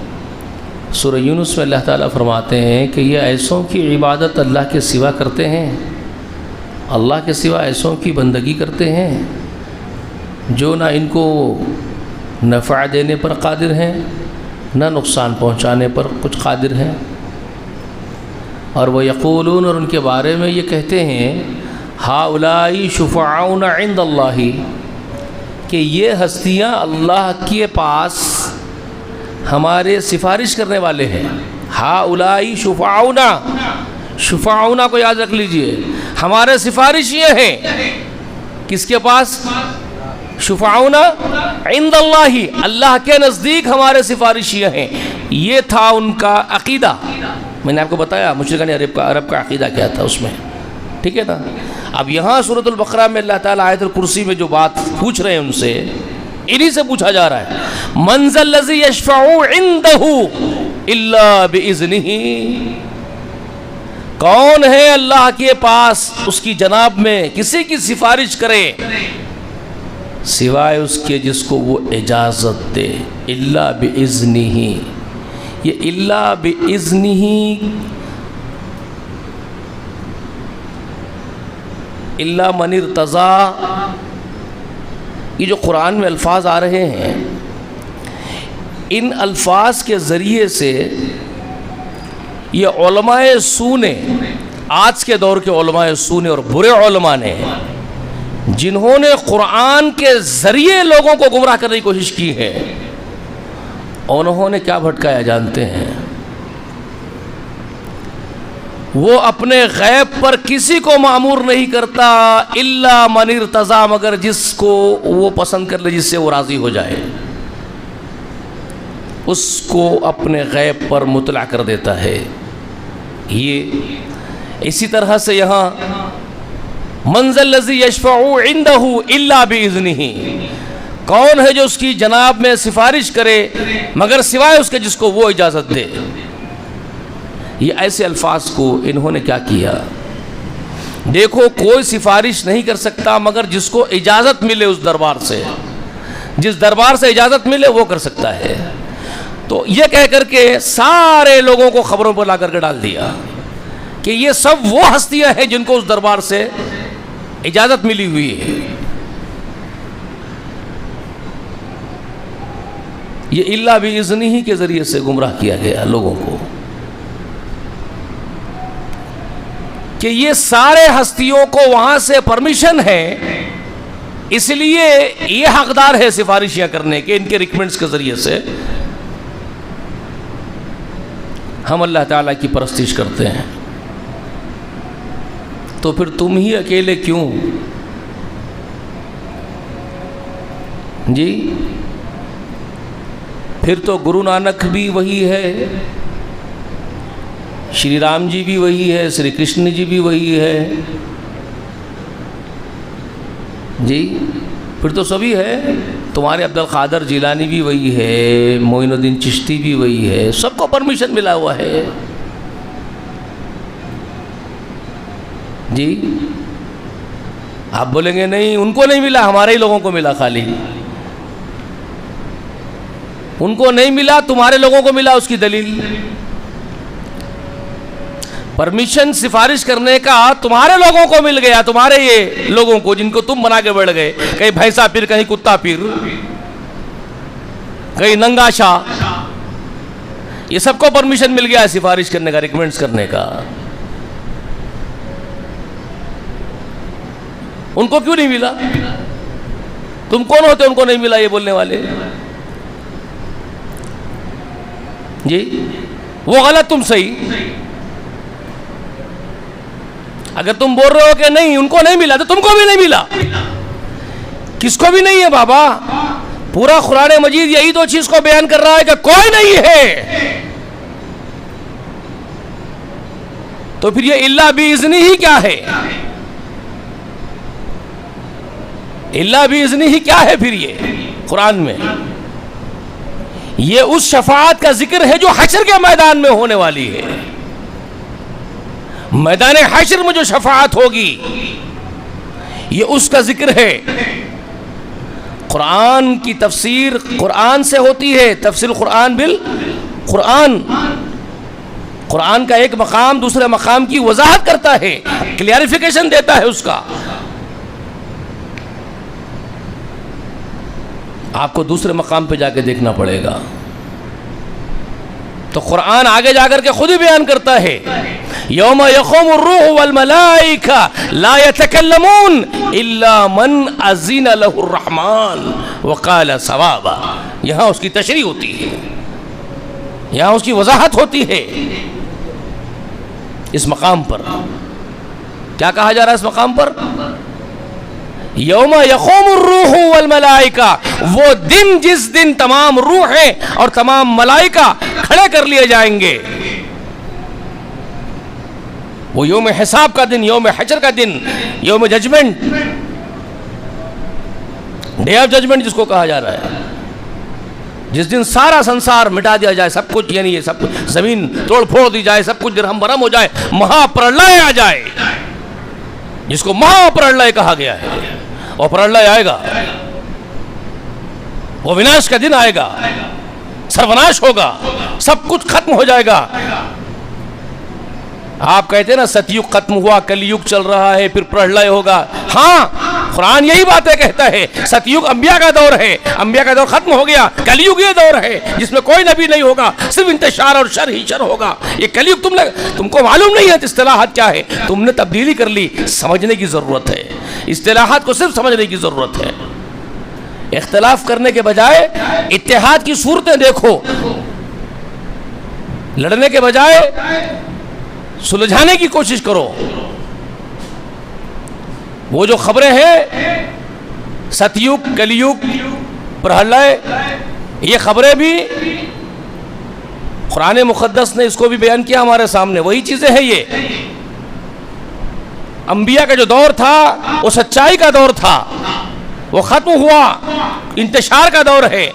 سورہ یونس میں اللہ تعالیٰ فرماتے ہیں کہ یہ ایسوں کی عبادت اللہ کے سوا کرتے ہیں، اللہ کے سوا ایسوں کی بندگی کرتے ہیں جو نہ ان کو نفع دینے پر قادر ہیں نہ نقصان پہنچانے پر کچھ قادر ہیں. اور وہ یقولون، اور ان کے بارے میں یہ کہتے ہیں، ہؤلاء شفعاؤنا عند اللہ، کہ یہ ہستیاں اللہ کے پاس ہمارے سفارش کرنے والے ہیں. ہؤلاء شفعاؤنا، شفعاؤنا کو یاد رکھ لیجئے، ہمارے سفارش یہ ہیں کس کے پاس؟ شفعاؤنا عند اللہ، اللہ کے نزدیک ہمارے سفارش یہ ہیں. یہ تھا ان کا عقیدہ. میں نے آپ کو بتایا مشرکان عرب کا عقیدہ کیا تھا اس میں، ٹھیک ہے نا. اب یہاں سورۃ البقرہ میں اللہ تعالیٰ آیت الکرسی میں جو بات پوچھ رہے ہیں ان سے، انہی سے پوچھا جا رہا ہے. من ذا الذی یشفع عنده الا باذنہ، کون ہے اللہ کے پاس اس کی جناب میں کسی کی سفارش کرے سوائے اس کے جس کو وہ اجازت دے. الا باذنہ، یہ الا باذنہ الا من ارتضی، یہ جو قرآن میں الفاظ آ رہے ہیں، ان الفاظ کے ذریعے سے یہ علماء سو نے، آج کے دور کے علماء سو نے اور برے علماء نے، جنہوں نے قرآن کے ذریعے لوگوں کو گمراہ کرنے کی کوشش کی ہے، انہوں نے کیا بھٹکایا جانتے ہیں؟ وہ اپنے غیب پر کسی کو مأمور نہیں کرتا الا من ارتضی، مگر جس کو وہ پسند کر لے، جس سے وہ راضی ہو جائے، اس کو اپنے غیب پر مطلع کر دیتا ہے. یہ اسی طرح سے یہاں من ذا الذی یشفع عنده الا باذنہ، کون ہے جو اس کی جناب میں سفارش کرے مگر سوائے اس کے جس کو وہ اجازت دے. یہ ایسے الفاظ کو انہوں نے کیا کیا؟ دیکھو، کوئی سفارش نہیں کر سکتا مگر جس کو اجازت ملے اس دربار سے، جس دربار سے اجازت ملے وہ کر سکتا ہے. تو یہ کہہ کر کے سارے لوگوں کو خبروں پر لا کر کے ڈال دیا کہ یہ سب وہ ہستیاں ہیں جن کو اس دربار سے اجازت ملی ہوئی ہے. یہ الا باذنہ کے ذریعے سے گمراہ کیا گیا لوگوں کو کہ یہ سارے ہستیوں کو وہاں سے پرمیشن ہے، اس لیے یہ حقدار ہے سفارشیاں کرنے کے، ان کے ریکمنڈز کے ذریعے سے ہم اللہ تعالیٰ کی پرستش کرتے ہیں. تو پھر تم ہی اکیلے کیوں جی؟ پھر تو گرو نانک بھی وہی ہے، شری رام جی بھی وہی ہے، شری کرشن جی بھی وہی ہے جی. پھر تو سبھی ہے، تمہارے عبد القادر جیلانی بھی وہی ہے، معین الدین چشتی بھی وہی ہے، سب کو پرمیشن ملا ہوا ہے جی. آپ بولیں گے نہیں ان کو نہیں ملا، ہمارے ہی لوگوں کو ملا، خالی ان کو نہیں ملا، تمہارے لوگوں کو ملا. اس کی دلیل پرمیشن سفارش کرنے کا تمہارے لوگوں کو مل گیا، تمہارے یہ لوگوں کو جن کو تم بنا کے بیٹھ گئے، کہیں بھینسا پیر، کہیں کتا پیر، کہیں ننگا شاہ، یہ سب کو پرمیشن مل گیا ہے سفارش کرنے کا، ریکمنڈز کرنے کا. ان کو کیوں نہیں ملا؟ تم کون ہوتے ان کو نہیں ملا یہ بولنے والے جی؟ وہ غلط تم صحیح. اگر تم بول رہے ہو کہ نہیں ان کو نہیں ملا تو تم کو بھی نہیں ملا. کس کو بھی نہیں ہے بابا؟ پورا قرآن مجید یہی تو چیز کو بیان کر رہا ہے کہ کوئی نہیں ہے. تو پھر یہ الا باذنہ ہی کیا ہے؟ الا باذنہ ہی کیا ہے پھر یہ قرآن میں؟ یہ اس شفاعت کا ذکر ہے جو حشر کے میدان میں ہونے والی ہے. میدان حشر میں جو شفاعت ہوگی یہ اس کا ذکر ہے. قرآن کی تفسیر قرآن سے ہوتی ہے، تفسیر قرآن بالقرآن. قرآن کا ایک مقام دوسرے مقام کی وضاحت کرتا ہے، کلیئرفیکیشن دیتا ہے اس کا. آپ کو دوسرے مقام پہ جا کے دیکھنا پڑے گا. تو قرآن آگے جا کر کے خود ہی بیان کرتا ہے، یوم یقوم الروح والملائکہ لا یتکلمون الا من اذن له الرحمن وقال صوابا. یہاں اس کی تشریح ہوتی ہے، یہاں اس کی وضاحت ہوتی ہے. اس مقام پر کیا کہا جا رہا ہے؟ اس مقام پر یوم یقوم الروح والملائکہ، وہ دن جس دن تمام روحیں اور تمام ملائکہ کھڑے کر لیے جائیں گے. وہ یوم حساب کا دن، یوم حشر کا دن، یوم ججمنٹ، ڈے آف ججمنٹ جس کو کہا جا رہا ہے، جس دن سارا سنسار مٹا دیا جائے، سب کچھ، یعنی یہ سب کچھ زمین توڑ پھوڑ دی جائے، سب کچھ درہم برہم ہو جائے، مہا پرلے آ جائے، جس کو مہا پرلے کہا گیا ہے. اور پرلے آئے گا، وہ وناش کا دن آئے گا، سروناش ہوگا، سب کچھ ختم ہو جائے گا. آپ کہتے ہیں نا ستیگ ختم ہوا، کلیگ چل رہا ہے، پھر پرلے ہوگا. ہاں قرآن یہی باتیں کہتا ہے. ستیگ انبیاء کا دور ہے، انبیاء کا دور ختم ہو گیا. کلیگ یہ دور ہے جس میں کوئی نبی نہیں ہوگا، صرف انتشار اور شر ہی شر ہوگا. یہ کلیگ تم کو معلوم نہیں ہے اصطلاحات کیا ہے، تم نے تبدیلی کر لی. سمجھنے کی ضرورت ہے، اصطلاحات کو صرف سمجھنے کی ضرورت ہے. اختلاف کرنے کے بجائے اتحاد کی صورتیں دیکھو، لڑنے کے بجائے سلجھانے کی کوشش کرو. وہ جو خبریں ہیں ستیگ، کلیگ، پرلے، یہ خبریں بھی قرآن مقدس نے اس کو بھی بیان کیا ہمارے سامنے. وہی چیزیں ہیں. یہ انبیاء کا جو دور تھا وہ سچائی کا دور تھا، وہ ختم ہوا، انتشار کا دور ہے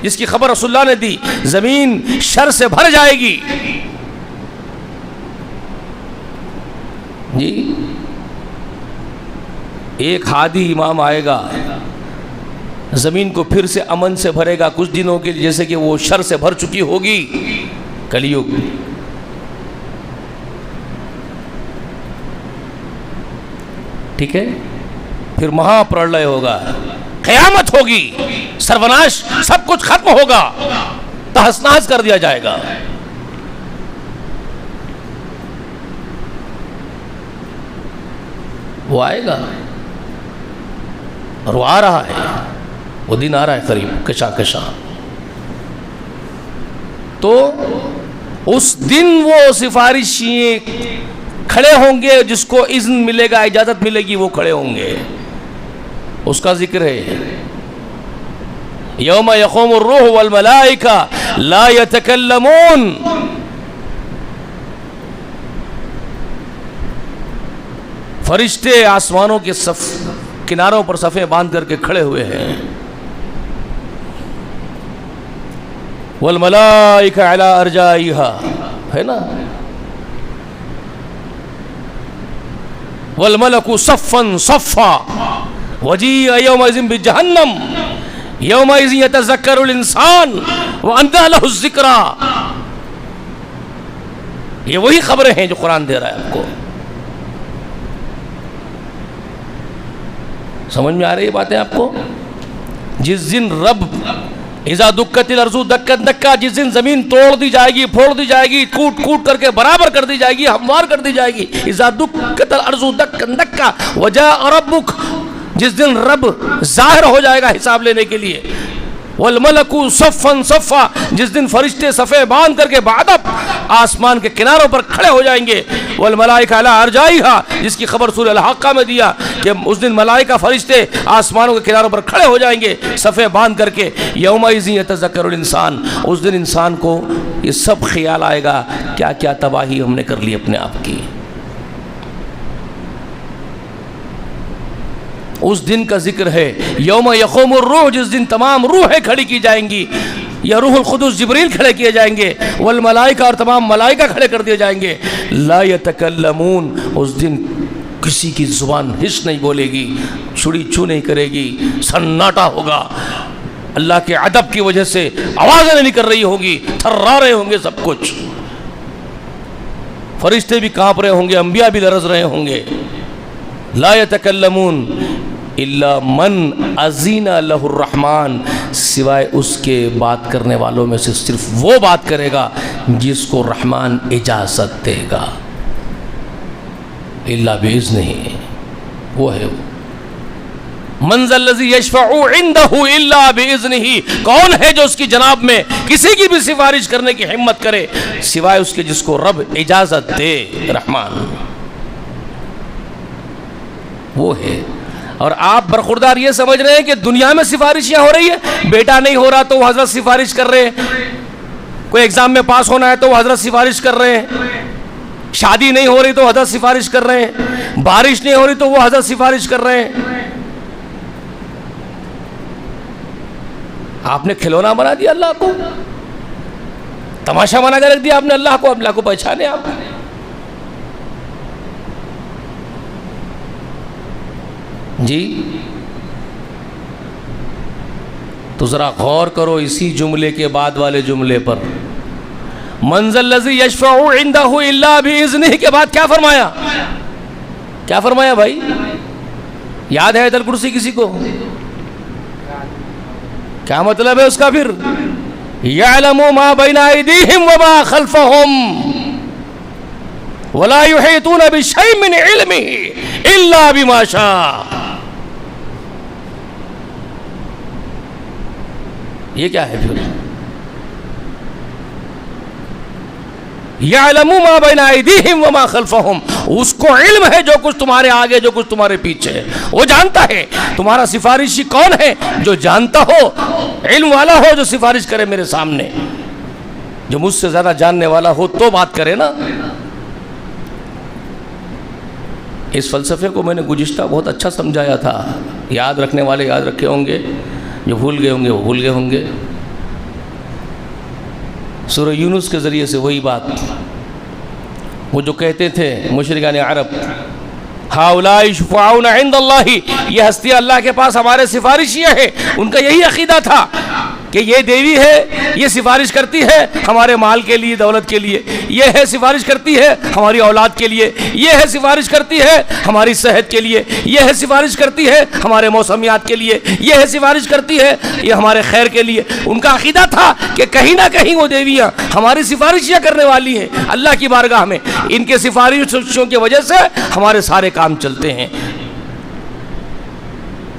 جس کی خبر رسول اللہ نے دی. زمین شر سے بھر جائے گی. جی ایک ہادی امام آئے گا، زمین کو پھر سے امن سے بھرے گا کچھ دنوں کے، جیسے کہ وہ شر سے بھر چکی ہوگی. کلیگ ٹھیک ہے. پھر مہا پرلے ہوگا، قیامت ہوگی، سروناش، سب کچھ ختم ہوگا، تہس نہس کر دیا جائے گا. وہ آئے گا اور وہ آ رہا ہے، وہ دن آ رہا ہے قریب، کشا کشا. تو اس دن وہ سفارشی کھڑے ہوں گے، جس کو اذن ملے گا، اجازت ملے گی، وہ کھڑے ہوں گے. اس کا ذکر ہے یوم یقوم الروح والملائکہ لا یتکلمون. فرشتے آسمانوں کے کناروں پر صفیں باندھ کر کے کھڑے ہوئے ہیں. والملائکہ علی ارجائہا، ہے نا، والملک صفا صفا وجیء یومئذ بجہنم یومئذ یتذکر الانسان وانیٰ لہ الذکریٰ. یہ وہی خبریں ہیں جو قرآن دے رہا ہے آپ کو. سمجھ میں آ رہی ہے باتیں آپ کو؟ جس دن رب اذا دکت الارض دکا دکا، جس دن زمین توڑ دی جائے گی، پھوڑ دی جائے گی، کوٹ کوٹ کر کے برابر کر دی جائے گی، ہموار کر دی جائے گی. اذا دکت الارض دکا دکا وجاء ربک، جس دن رب ظاہر ہو جائے گا حساب لینے کے لیے. والملک صفا صفا، جس دن فرشتے صفیں باندھ کر کے بعدب آسمان کے کناروں پر کھڑے ہو جائیں گے. والملائکہ علی ارجائہا، جس کی خبر سورہ الحاقہ میں دیا کہ اس دن ملائکہ فرشتے آسمانوں کے کناروں پر کھڑے ہو جائیں گے صفیں باندھ کر کے. یومئذ یتذکر الانسان، اس دن انسان کو یہ سب خیال آئے گا، کیا کیا تباہی ہم نے کر لی اپنے آپ کی. اس دن کا ذکر ہے یوم یقوم الروح، جس دن تمام روحیں کھڑی کی جائیں گی. یا روح القدس جبریل کھڑے کیے جائیں گے، والملائکہ اور تمام ملائکہ کھڑے کر دیے جائیں گے. لا یتکلمون، اس دن کسی کی زبان ہس نہیں بولے گی، چھڑی چھو نہیں کرے گی، سناٹا ہوگا. اللہ کے ادب کی وجہ سے آوازیں نہیں کر رہی ہوگی، تھرا رہے ہوں گے سب کچھ. فرشتے بھی کانپ رہے ہوں گے، انبیاء بھی لرز رہے ہوں گے. لا یتکلمون الا من اذن لہ الرحمن، سوائے اس کے بات کرنے والوں میں سے صرف وہ بات کرے گا جس کو رحمان اجازت دے گا. الا باذنہ، وہ ہے وہ. من ذا الذی یشفع عندہ الا باذنہ، کون ہے جو اس کی جناب میں کسی کی بھی سفارش کرنے کی ہمت کرے سوائے اس کے جس کو رب اجازت دے، رحمان وہ ہے. اور آپ برخوردار یہ سمجھ رہے ہیں کہ دنیا میں سفارشیاں ہو رہی ہے، بیٹا نہیں ہو رہا تو وہ حضرت سفارش کر رہے ہیں، کوئی ایگزام میں پاس ہونا ہے تو وہ حضرت سفارش کر رہے ہیں، شادی نہیں ہو رہی تو حضرت سفارش کر رہے ہیں، بارش نہیں ہو رہی تو وہ حضرت سفارش کر رہے ہیں. آپ نے کھلونا بنا دیا اللہ کو، تماشا بنا کے رکھ دیا آپ نے اللہ کو. اللہ کو پہچانے آپ. جی تو ذرا غور کرو اسی جملے کے بعد والے جملے پر. من ذا الذی یشفع عندہ الا باذنہ کے بعد کیا فرمایا؟ کیا فرمایا بھائی؟ یاد ہے آیت الکرسی کسی کو؟ کیا مطلب ہے اس کا پھر؟ یعلم ما بین ایدیہم وما خلفہم ولا یحیطون بشیء من علمہ الا بما شاء. یہ کیا ہے پھر؟ یعلم ما بین ایدیہم وما خلفہم، اس کو علم ہے جو کچھ تمہارے آگے جو کچھ تمہارے پیچھے ہے، وہ جانتا ہے. تمہارا سفارشی کون ہے؟ جو جانتا ہو، علم والا ہو، جو سفارش کرے میرے سامنے. جو مجھ سے زیادہ جاننے والا ہو تو بات کرے نا. اس فلسفے کو میں نے گزشتہ بہت اچھا سمجھایا تھا، یاد رکھنے والے یاد رکھے ہوں گے، جو بھول گئے ہوں گے وہ بھول گئے ہوں گے. سورہ یونس کے ذریعے سے وہی بات، وہ جو کہتے تھے مشرکان عرب، ہؤلاء شفعاؤنا عند اللہ، یہ ہستیاں اللہ کے پاس ہمارے سفارشیاں ہیں. ان کا یہی عقیدہ تھا کہ یہ دیوی ہے، یہ سفارش کرتی ہے ہمارے مال کے لیے، دولت کے لیے، یہ ہے سفارش کرتی ہے ہماری اولاد کے لیے، یہ ہے سفارش کرتی ہے ہماری صحت کے لیے، یہ ہے سفارش کرتی ہے ہمارے موسمیات کے لیے، یہ ہے سفارش کرتی ہے یہ ہمارے خیر کے لیے. ان کا عقیدہ تھا کہ کہیں نہ کہیں وہ دیویاں ہماری سفارشیاں کرنے والی ہیں اللہ کی بارگاہ میں. ان کے سفارشوں کی وجہ سے ہمارے سارے کام چلتے ہیں،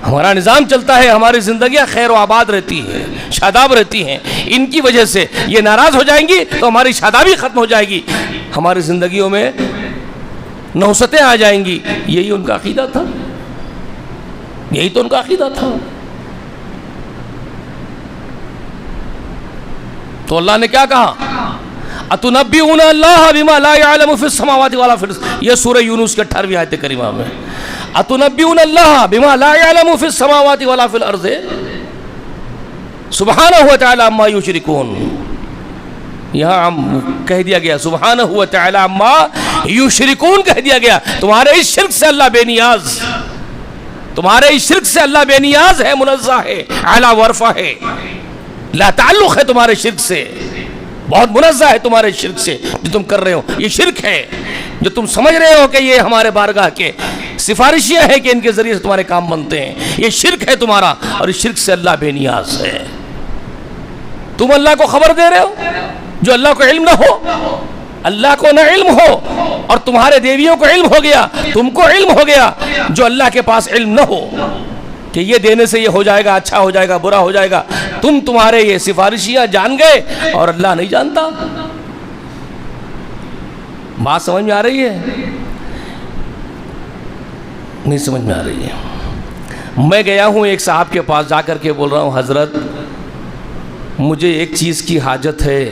ہمارا نظام چلتا ہے، ہماری زندگیاں خیر و آباد رہتی ہیں، شاداب رہتی ہیں. ان کی وجہ سے یہ ناراض ہو جائیں گی تو ہماری شادابی ختم ہو جائے گی، ہماری زندگیوں میں نحوستیں آ جائیں گی. یہی ان کا عقیدہ تھا، یہی تو ان کا عقیدہ تھا. تو اللہ نے کیا کہا؟ اتنبئون اللہ بما لا يعلم في السماوات ولا في الارض. یہ سورہ یونس کے 18ویں آیت کریمہ میں اتنبئون اللہ بما لا يعلم في السماوات ولا في الارض سبحانہ وتعالی عما یشرکون. یہاں کہہ دیا گیا سبحانہ وتعالی عما یشرکون کہہ دیا گیا. تمہارے اس شرک سے اللہ بے نیاز، تمہارے اس شرک سے اللہ بے نیاز ہے، منزہ ہے، اعلیٰ ورفع ہے، لا تعلق ہے تمہارے شرک سے، بہت منزہ ہے تمہارے شرک سے. جو تم کر رہے ہو یہ شرک ہے، جو تم سمجھ رہے ہو کہ یہ ہمارے بارگاہ کے سفارشیاں ہیں کہ ان کے ذریعے سے تمہارے کام بنتے ہیں، یہ شرک ہے تمہارا، اور اس شرک سے اللہ بے نیاز ہے. تم اللہ کو خبر دے رہے ہو جو اللہ کو علم نہ ہو. اللہ کو نہ علم ہو اور تمہارے دیویوں کو علم ہو گیا، تم کو علم ہو گیا جو اللہ کے پاس علم نہ ہو کہ یہ دینے سے یہ ہو جائے گا، اچھا ہو جائے گا، برا ہو جائے گا. تمہارے یہ سفارشیاں جان گئے اور اللہ نہیں جانتا. بات سمجھ میں آ رہی ہے؟ نہیں سمجھ میں آ رہی ہے. میں گیا ہوں ایک صاحب کے پاس، جا کر کے بول رہا ہوں حضرت مجھے ایک چیز کی حاجت ہے،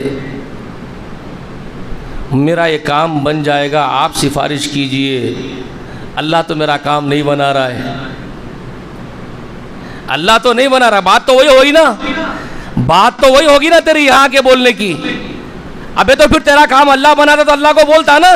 میرا یہ کام بن جائے گا، آپ سفارش کیجئے. اللہ تو میرا کام نہیں بنا رہا ہے، اللہ تو نہیں بنا رہا. بات تو وہی ہوئی نا، بات تو وہی ہوگی نا تیری یہاں کے بولنے کی. ابے تو پھر تیرا کام اللہ بناتا تو اللہ کو بولتا نا.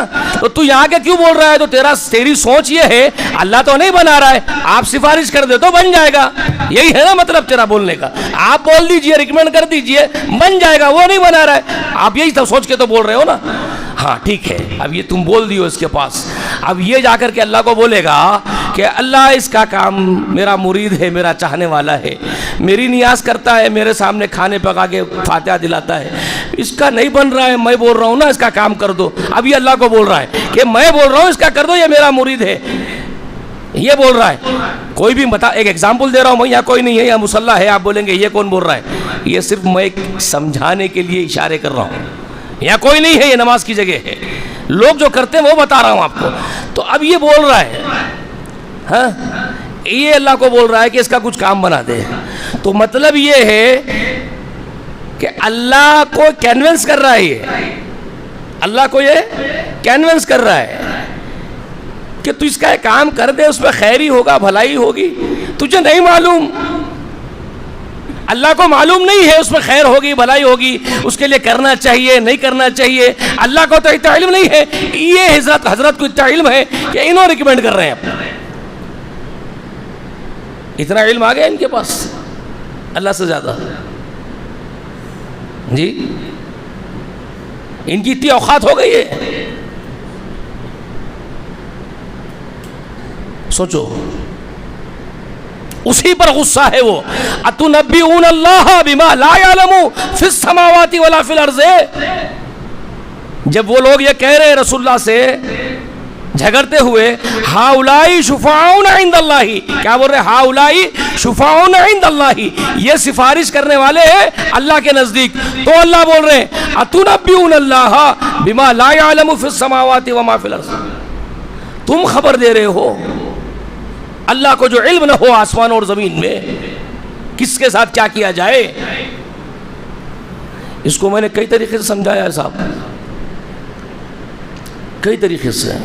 تو یہاں کے کیوں بول رہا ہے؟ تو تیری سوچ یہ ہے اللہ تو نہیں بنا رہا ہے, آپ سفارش کر دے تو بن جائے گا. یہی ہے نا مطلب تیرا بولنے کا. آپ بول دیجئے, ریکمینڈ کر دیجئے, بن جائے گا. وہ نہیں بنا رہا ہے, آپ یہی تو سوچ کے تو بول رہے ہو نا. ہاں ٹھیک ہے, اب یہ تم بول دیو اس کے پاس. اب یہ جا کر کے اللہ کو بولے گا کہ اللہ اس کا کام میرا مرید ہے, میرا چاہنے والا ہے, میری نیاز کرتا ہے, میرے سامنے کھانے پکا کے فاتحہ دلاتا ہے, اس کا نہیں بن رہا ہے, میں بول رہا ہوں نا اس کا کام کر دو. اب یہ اللہ کو بول رہا ہے کہ میں بول رہا ہوں اس کا کر دو, یہ میرا مرید ہے, یہ بول رہا ہے. کوئی بھی بتا, ایک ایگزامپل دے رہا ہوں میں, یہاں کوئی نہیں ہے, یہاں مصلی ہے, آپ بولیں گے یہ کون بول رہا ہے؟ یہ صرف میں ایک سمجھانے کے لیے اشارے کر رہا ہوں. یہاں کوئی نہیں ہے, یہ نماز کی جگہ ہے, لوگ جو کرتے ہیں وہ بتا رہا ہوں آپ کو. تو اب یہ بول رہا ہے, ہاں یہ اللہ کو بول رہا ہے کہ اس کا کچھ کام بنا دے. تو مطلب یہ ہے کہ اللہ کو کینونس کر رہا ہے, یہ اللہ کو یہ کینونس کر رہا ہے کہ تو اس کا ایک کام کر دے, اس میں خیر ہی ہوگا, بھلائی ہوگی. تجھے نہیں معلوم, اللہ کو معلوم نہیں ہے اس میں خیر ہوگی, بھلائی ہوگی, اس کے لیے کرنا چاہیے نہیں کرنا چاہیے. اللہ کو تو اتنا علم نہیں ہے, یہ حضرت کو اتنا علم ہے کہ انہوں ریکمینڈ کر رہے ہیں. اتنا علم آ گیا ان کے پاس اللہ سے زیادہ. جی ان کی اتنی اوقات ہو گئی ہے. سوچو, اسی پر غصہ ہے وہ. اتنبئون اللہ بما لا یعلم فی السماوات ولا فی الارض. جب وہ لوگ یہ کہہ رہے رسول اللہ سے جھگڑتے ہوئے, ہاؤلائی شفاعون عند اللہ, کیا بول رہے؟ ہاؤلائی شفاعون عند اللہ, یہ سفارش کرنے والے ہیں اللہ کے نزدیک. تو اللہ بول رہے ہیں اتنبئون اللہ بما لا یعلم فی السماوات وما فی الارض. تم خبر دے رہے ہو اللہ کو جو علم نہ ہو آسمان اور زمین میں, کس کے ساتھ کیا کیا جائے. اس کو میں نے کئی طریقے سے سمجھایا ہے صاحب, کئی طریقے سے.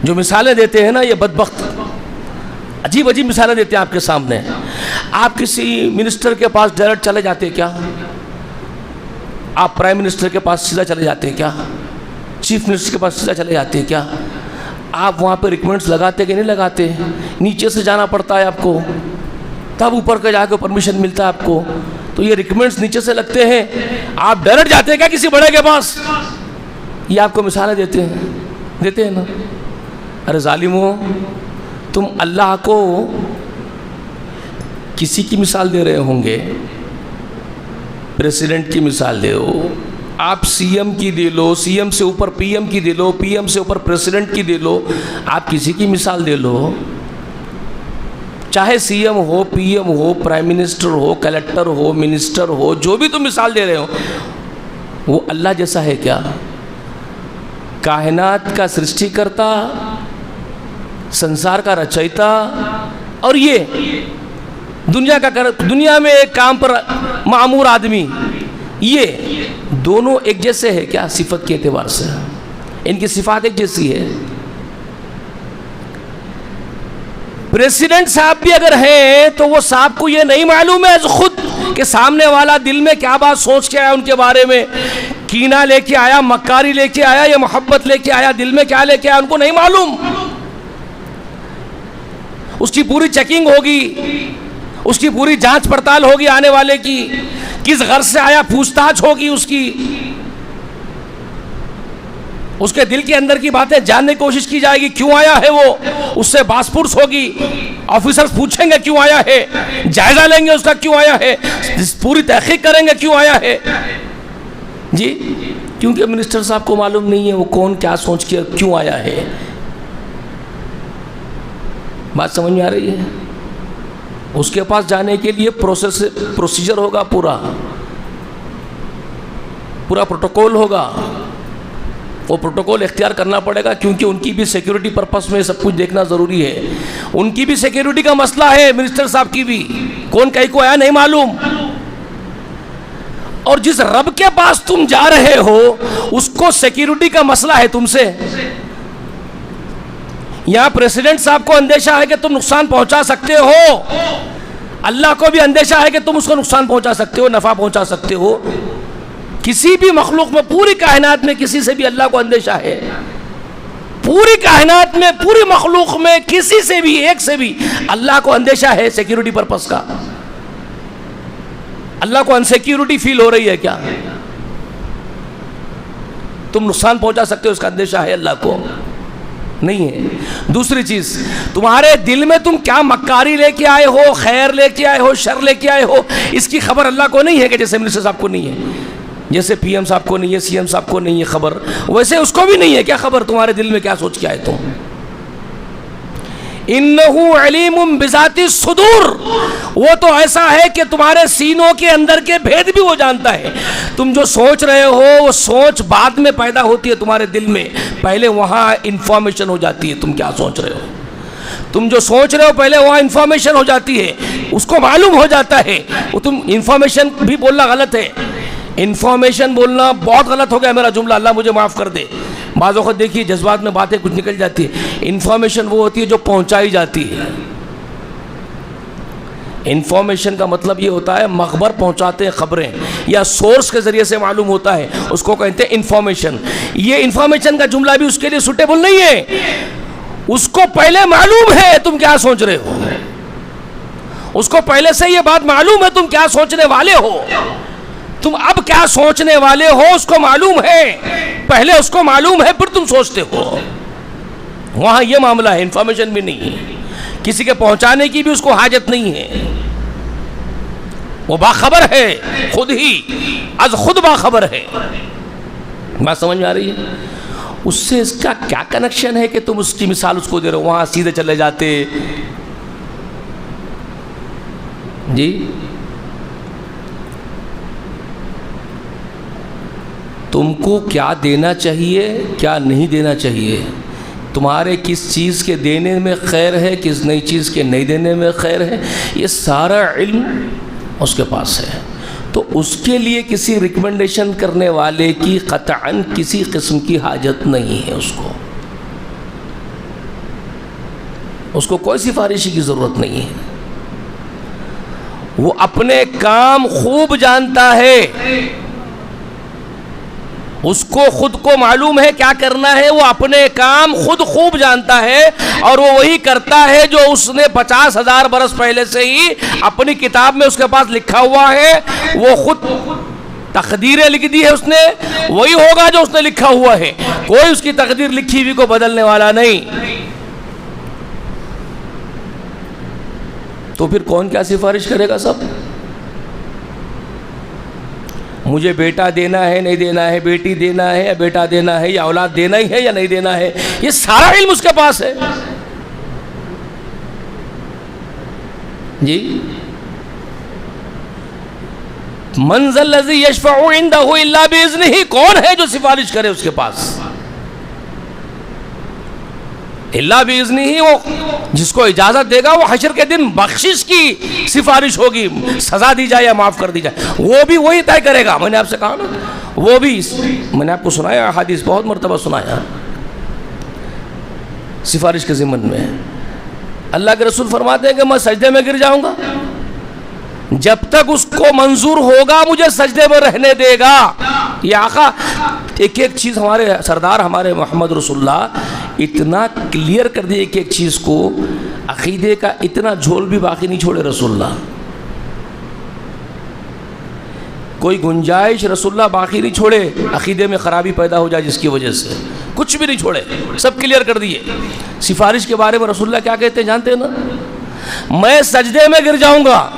جو مثالیں دیتے ہیں نا یہ بدبخت, عجیب عجیب مثالیں دیتے ہیں آپ کے سامنے. آپ کسی منسٹر کے پاس ڈائریکٹ چلے جاتے ہیں کیا؟ آپ پرائم منسٹر کے پاس سیدھا چلے جاتے ہیں کیا؟ چیف منسٹر کے پاس سیدھا چلے جاتے ہیں کیا؟ آپ وہاں پہ ریکمنڈس لگاتے کہ نہیں لگاتے؟ نیچے سے جانا پڑتا ہے آپ کو, تب اوپر کے جا کے پرمیشن ملتا ہے آپ کو. تو یہ ریکمنڈس نیچے سے لگتے ہیں, آپ ڈائریکٹ جاتے ہیں کیا کسی بڑے کے پاس؟ یہ آپ کو مثالیں دیتے ہیں نا. ارے ظالموں, تم اللہ کو کسی کی مثال دے رہے ہوں گے, پریسیڈنٹ کی مثال دے ہو, آپ سی ایم کی دے لو, سی ایم سے اوپر پی ایم کی دے لو, پی ایم سے اوپر پریسیڈنٹ کی دے لو, آپ کسی کی مثال دے لو, چاہے سی ایم ہو, پی ایم ہو, پرائم منسٹر ہو, کلیکٹر ہو, منسٹر ہو, جو بھی تم مثال دے رہے ہو, وہ اللہ جیسا ہے کیا؟ کائنات کا سرشٹی کرتا, سنسار کا رچیتا, اور یہ دنیا میں ایک کام پر معمور آدمی, یہ دونوں ایک جیسے ہے کیا صفت کے اعتبار سے؟ ان کی صفات ایک جیسی ہے. پریسیڈنٹ صاحب بھی اگر ہیں تو وہ صاحب کو یہ نہیں معلوم ہے خود کہ سامنے والا دل میں کیا بات سوچ کے آیا ان کے بارے میں, کینہ لے کے آیا, مکاری لے کے آیا, یا محبت لے کے آیا, دل میں کیا لے کے آیا ان کو نہیں معلوم. اس کی پوری چیکنگ ہوگی, اس کی پوری جانچ پڑتال ہوگی آنے والے کی, کس غرض سے آیا پوچھ تاچھ ہوگی اس کی, اس کے دل کے اندر کی باتیں جاننے کی کوشش کی جائے گی, کیوں آیا ہے وہ, اس سے باس پرس ہوگی, آفیسرز پوچھیں گے کیوں آیا ہے, جائزہ لیں گے اس کا کیوں آیا ہے, پوری تحقیق کریں گے کیوں آیا ہے. جی کیونکہ منسٹر صاحب کو معلوم نہیں ہے وہ کون کیا سوچ کے کیوں آیا ہے. بات سمجھ میں آ رہی ہے؟ اس کے پاس جانے کے لیے پروسیجر ہوگا, پورا پروٹوکول ہوگا, وہ پروٹوکول اختیار کرنا پڑے گا, کیونکہ ان کی بھی سیکیورٹی پرپس میں سب کچھ دیکھنا ضروری ہے. ان کی بھی سیکیورٹی کا مسئلہ ہے, منسٹر صاحب کی بھی, کون کہیں کو آیا نہیں معلوم. اور جس رب کے پاس تم جا رہے ہو اس کو سیکیورٹی کا مسئلہ ہے تم سے. یہاں پریسیڈنٹ صاحب کو اندیشہ ہے کہ تم نقصان پہنچا سکتے ہو, اللہ کو بھی اندیشہ ہے کہ تم اس کو نقصان پہنچا سکتے ہو، نفع پہنچا سکتے ہو. کسی بھی مخلوق میں، پوری کائنات میں کسی سے بھی اللہ کو اندیشہ ہے. پوری کائنات میں، پوری مخلوق میں کسی سے بھی، ایک سے بھی اللہ کو اندیشہ ہے سیکیورٹی پرپس کا. اللہ کو انسیکیورٹی فیل ہو رہی ہے کیا؟ تم نقصان پہنچا سکتے ہو اس کا اندیشہ ہے اللہ کو؟ نہیں ہے. دوسری چیز، تمہارے دل میں تم کیا مکاری لے کے آئے ہو، خیر لے کے آئے ہو، شر لے کے آئے ہو، اس کی خبر اللہ کو نہیں ہے. کہ جیسے منسٹر صاحب کو نہیں ہے، جیسے پی ایم صاحب کو نہیں ہے، سی ایم صاحب کو نہیں ہے خبر، ویسے اس کو بھی نہیں ہے کیا خبر تمہارے دل میں کیا سوچ کے آئے تم. انہو علیم بذات الصدور، وہ تو ایسا ہے کہ تمہارے سینوں کے اندر کے بھید بھی وہ جانتا ہے. تم جو سوچ رہے ہو وہ سوچ بعد میں پیدا ہوتی ہے تمہارے دل میں، پہلے وہاں انفارمیشن ہو جاتی ہے تم کیا سوچ رہے ہو. تم جو سوچ رہے ہو پہلے وہاں انفارمیشن ہو جاتی ہے، اس کو معلوم ہو جاتا ہے. وہ تم انفارمیشن بھی بولنا غلط ہے، انفارمیشن بولنا بہت غلط ہو گیا میرا جملہ، اللہ مجھے معاف کر دے. بعض وقت دیکھیے جذبات میں باتیں کچھ نکل جاتی ہے. انفارمیشن وہ ہوتی ہے جو پہنچائی جاتی ہے. انفارمیشن کا مطلب یہ ہوتا ہے مخبر پہنچاتے ہیں خبریں، یا سورس کے ذریعے سے معلوم ہوتا ہے، اس کو کہتے ہیں انفارمیشن. یہ انفارمیشن کا جملہ بھی اس کے لیے سوٹیبل نہیں ہے. اس کو پہلے معلوم ہے تم کیا سوچ رہے ہو، اس کو پہلے سے یہ بات معلوم ہے تم کیا سوچنے والے ہو. تم اب کیا سوچنے والے ہو اس کو معلوم ہے، پہلے اس کو معلوم ہے پھر تم سوچتے ہو. وہاں یہ معاملہ ہے، انفارمیشن بھی نہیں ہے، کسی کے پہنچانے کی بھی اس کو حاجت نہیں ہے. وہ باخبر ہے، خود ہی از خود باخبر ہے. بات سمجھ میں آ رہی ہے؟ اس سے اس کا کیا کنیکشن ہے کہ تم اس کی مثال اس کو دے رہے ہو؟ وہاں سیدھے چلے جاتے. جی تم کو کیا دینا چاہیے، کیا نہیں دینا چاہیے، تمہارے کس چیز کے دینے میں خیر ہے، کس نئی چیز کے نہیں دینے میں خیر ہے، یہ سارا علم اس کے پاس ہے. تو اس کے لیے کسی ریکمنڈیشن کرنے والے کی قطعاً کسی قسم کی حاجت نہیں ہے. اس کو کوئی سفارشی کی ضرورت نہیں ہے. وہ اپنے کام خوب جانتا ہے، اس کو خود کو معلوم ہے کیا کرنا ہے. وہ اپنے کام خود خوب جانتا ہے، اور وہ وہی کرتا ہے جو اس نے 50,000 برس پہلے سے ہی اپنی کتاب میں اس کے پاس لکھا ہوا ہے. وہ خود تقدیریں لکھ دی ہے اس نے، وہی ہوگا جو اس نے لکھا ہوا ہے. کوئی اس کی تقدیر لکھی ہوئی کو بدلنے والا نہیں. تو پھر کون کیا سفارش کرے گا؟ سب مجھے بیٹا دینا ہے نہیں دینا ہے، بیٹی دینا ہے یا بیٹا دینا ہے، یا اولاد دینا ہی ہے یا نہیں دینا ہے، یہ سارا علم اس کے پاس ہے. جی من ذا الذی یشفع عندہ الا باذنہ، کون ہے جو سفارش کرے اس کے پاس؟ اللہ باذنہ، وہ جس کو اجازت دے گا. وہ حشر کے دن بخشش کی سفارش ہوگی، سزا دی جائے یا معاف کر دی جائے، وہ بھی وہی طے کرے گا. میں نے آپ سے کہا نا، وہ بھی میں نے آپ کو سنایا، حدیث بہت مرتبہ سنایا سفارش کے ضمن میں. اللہ کے رسول فرماتے ہیں کہ میں سجدے میں گر جاؤں گا، جب تک اس کو منظور ہوگا مجھے سجدے میں رہنے دے گا. یہ آقا ایک ایک چیز ہمارے سردار ہمارے محمد رسول اللہ اتنا کلیئر کر دی ایک ایک چیز کو، عقیدے کا اتنا جھول بھی باقی نہیں چھوڑے رسول اللہ. کوئی گنجائش رسول اللہ باقی نہیں چھوڑے عقیدے میں خرابی پیدا ہو جائے جس کی وجہ سے، کچھ بھی نہیں چھوڑے، سب کلیئر کر دیے. سفارش کے بارے میں رسول اللہ کیا کہتے ہیں جانتے ہیں نا؟ میں سجدے میں گر جاؤں گا،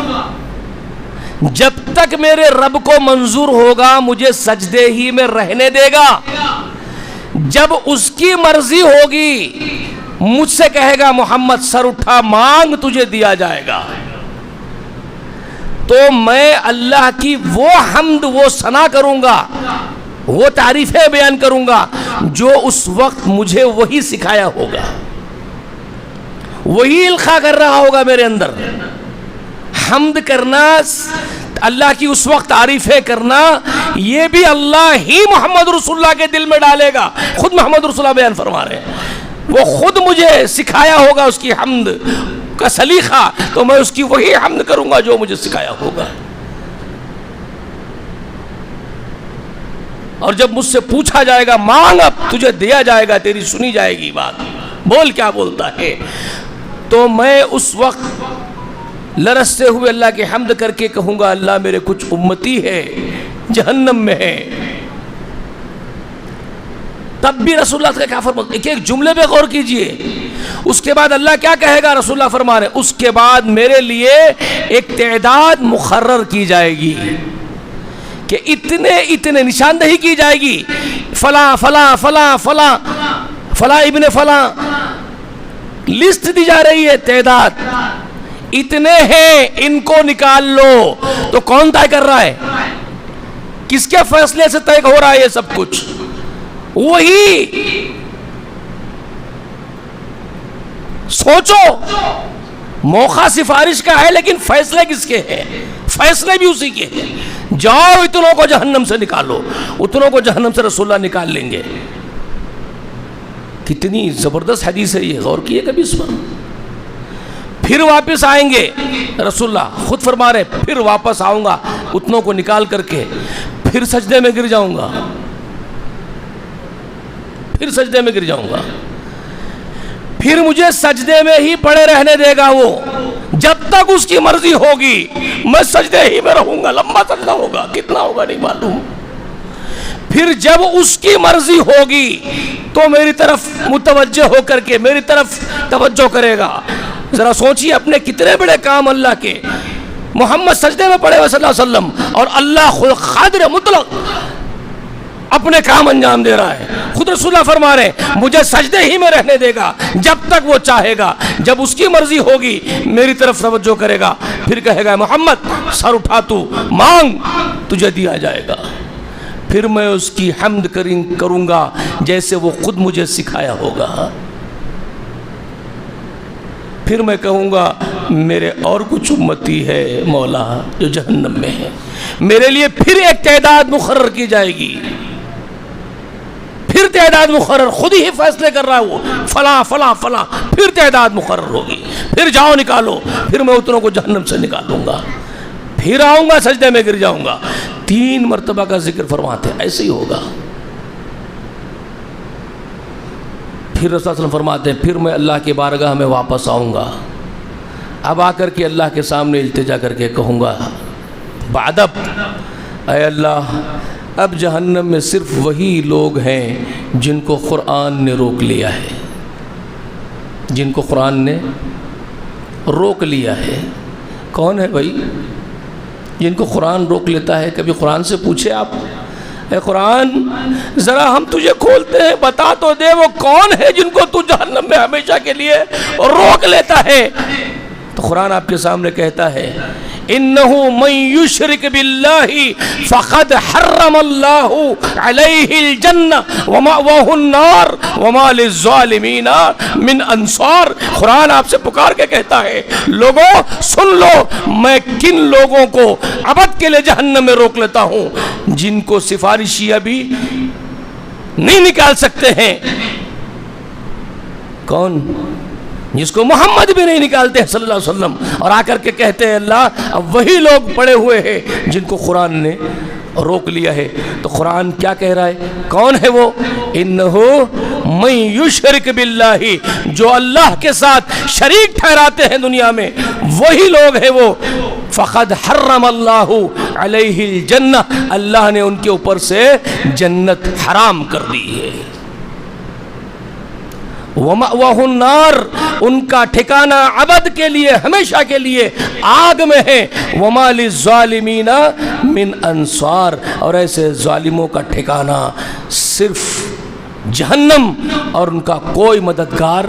جب تک میرے رب کو منظور ہوگا مجھے سجدے ہی میں رہنے دے گا. جب اس کی مرضی ہوگی مجھ سے کہے گا محمد سر اٹھا مانگ تجھے دیا جائے گا، تو میں اللہ کی وہ حمد وہ ثنا کروں گا، وہ تعریفیں بیان کروں گا جو اس وقت مجھے وہی سکھایا ہوگا، وہی القاء کر رہا ہوگا میرے اندر. حمد کرنا، اللہ کی اس وقت تعریفیں کرنا، یہ بھی اللہ ہی محمد رسول اللہ کے دل میں ڈالے گا. خود محمد رسول اللہ بیان فرما رہے ہیں، وہ خود مجھے سکھایا ہوگا اس کی حمد، کا سلیقہ تو میں اس کی وہی حمد کروں گا جو مجھے سکھایا ہوگا. اور جب مجھ سے پوچھا جائے گا مانگ اب تجھے دیا جائے گا، تیری سنی جائے گی بات، بول کیا بولتا ہے، تو میں اس وقت لرزتے ہوئے اللہ کی حمد کر کے کہوں گا اللہ میرے کچھ امتی ہے جہنم میں ہے. تب بھی رسول اللہ کا کیا فرماتے، ایک جملے پہ غور کیجئے. اس کے بعد اللہ کیا کہے گا، رسول اللہ فرما رہے اس کے بعد میرے لیے ایک تعداد مقرر کی جائے گی کہ اتنے نشاندہی کی جائے گی، فلاں فلاں فلاں فلاں فلاں ابن فلاں، لسٹ دی جا رہی ہے، تعداد اتنے ہیں، ان کو نکال لو. تو کون طے کر رہا ہے، کس کے فیصلے سے طے ہو رہا ہے یہ سب کچھ؟ وہی. سوچو موقع سفارش کا ہے لیکن فیصلے کس کے ہیں؟ فیصلے بھی اسی کے ہیں. جاؤ اتنوں کو جہنم سے نکالو، اتنوں کو جہنم سے رسول اللہ نکال لیں گے. کتنی زبردست حدیث ہے یہ، غور کیے کبھی اس پر؟ پھر واپس آئیں گے، رسول اللہ خود فرما رہے پھر واپس آؤں گا اتنوں کو نکال کر کے، پھر سجدے میں گر جاؤں گا، پھر سجدے میں گر جاؤں گا، پھر مجھے سجدے میں ہی پڑے رہنے دے گا وہ جب تک اس کی مرضی ہوگی. میں سجدے ہی میں رہوں گا، لمبا سجدہ ہوگا، کتنا ہوگا نہیں معلوم. پھر جب اس کی مرضی ہوگی تو میری طرف متوجہ ہو کر کے میری طرف توجہ کرے گا. ذرا سوچیے اپنے کتنے بڑے کام اللہ کے. محمد سجدے میں پڑے ہوئے صلی اللہ علیہ وسلم اور اللہ خود قادر مطلق اپنے کام انجام دے رہا ہے. خود رسول اللہ فرما رہے ہیں مجھے سجدے ہی میں رہنے دے گا جب تک وہ چاہے گا، جب اس کی مرضی ہوگی میری طرف توجہ کرے گا، پھر کہے گا محمد سر اٹھا تو مانگ تجھے دیا جائے گا. پھر میں اس کی حمد کروں گا جیسے وہ خود مجھے سکھایا ہوگا. پھر میں کہوں گا میرے اور کچھ امتی ہے مولا جو جہنم میں ہے، میرے لیے پھر ایک تعداد مقرر کی جائے گی. پھر تعداد مقرر، خود ہی فیصلے کر رہا ہے وہ، فلاں فلاں فلاں، پھر تعداد مقرر ہوگی. پھر جاؤ نکالو، پھر میں اتنوں کو جہنم سے نکالوں گا. پھر آؤں گا سجدے میں گر جاؤں گا. 3 مرتبہ کا ذکر فرماتے ہیں ایسے ہی ہوگا. پھر رسول اللہ صلی اللہ علیہ وسلم فرماتے ہیں پھر میں اللہ کی بارگاہ میں واپس آؤں گا. اب آ کر کے اللہ کے سامنے التجا کر کے کہوں گا بعدب اے اللہ اب جہنم میں صرف وہی لوگ ہیں جن کو قرآن نے روک لیا ہے، جن کو قرآن نے روک لیا ہے. کون ہے بھائی جن کو قرآن روک لیتا ہے؟ کبھی قرآن سے پوچھے آپ، اے قرآن ذرا ہم تجھے کھولتے ہیں، بتا تو دے وہ کون ہے جن کو تو جہنم میں ہمیشہ کے لیے روک لیتا ہے. تو قرآن آپ کے سامنے کہتا ہے انہو من یشرک باللہ فقد حرم اللہ علیہ الجنہ ومأواہ النار وما للظالمین من انصار. قرآن آپ سے پکار کے کہتا ہے لوگوں سن لو میں کن لوگوں کو ابد کے لیے جہنم میں روک لیتا ہوں جن کو سفارشی ابھی نہیں نکال سکتے ہیں. کون؟ جس کو محمد بھی نہیں نکالتے ہیں صلی اللہ علیہ وسلم، اور آ کر کے کہتے ہیں اللہ اب وہی لوگ پڑے ہوئے ہیں جن کو قرآن نے روک لیا ہے. تو قرآن کیا کہہ رہا ہے؟ کون ہے وہ؟ انہو من یشرک باللہ، جو اللہ کے ساتھ شریک ٹھہراتے ہیں دنیا میں وہی لوگ ہیں وہ. فقد حرم اللہ علیہ الجنہ، اللہ نے ان کے اوپر سے جنت حرام کر دی ہے. ومأواہ النار، ان کا ٹھکانہ ابد کے لیے ہمیشہ کے لیے آگ میں ہے. وما للظالمین من انصار، اور ایسے ظالموں کا ٹھکانہ صرف جہنم اور ان کا کوئی مددگار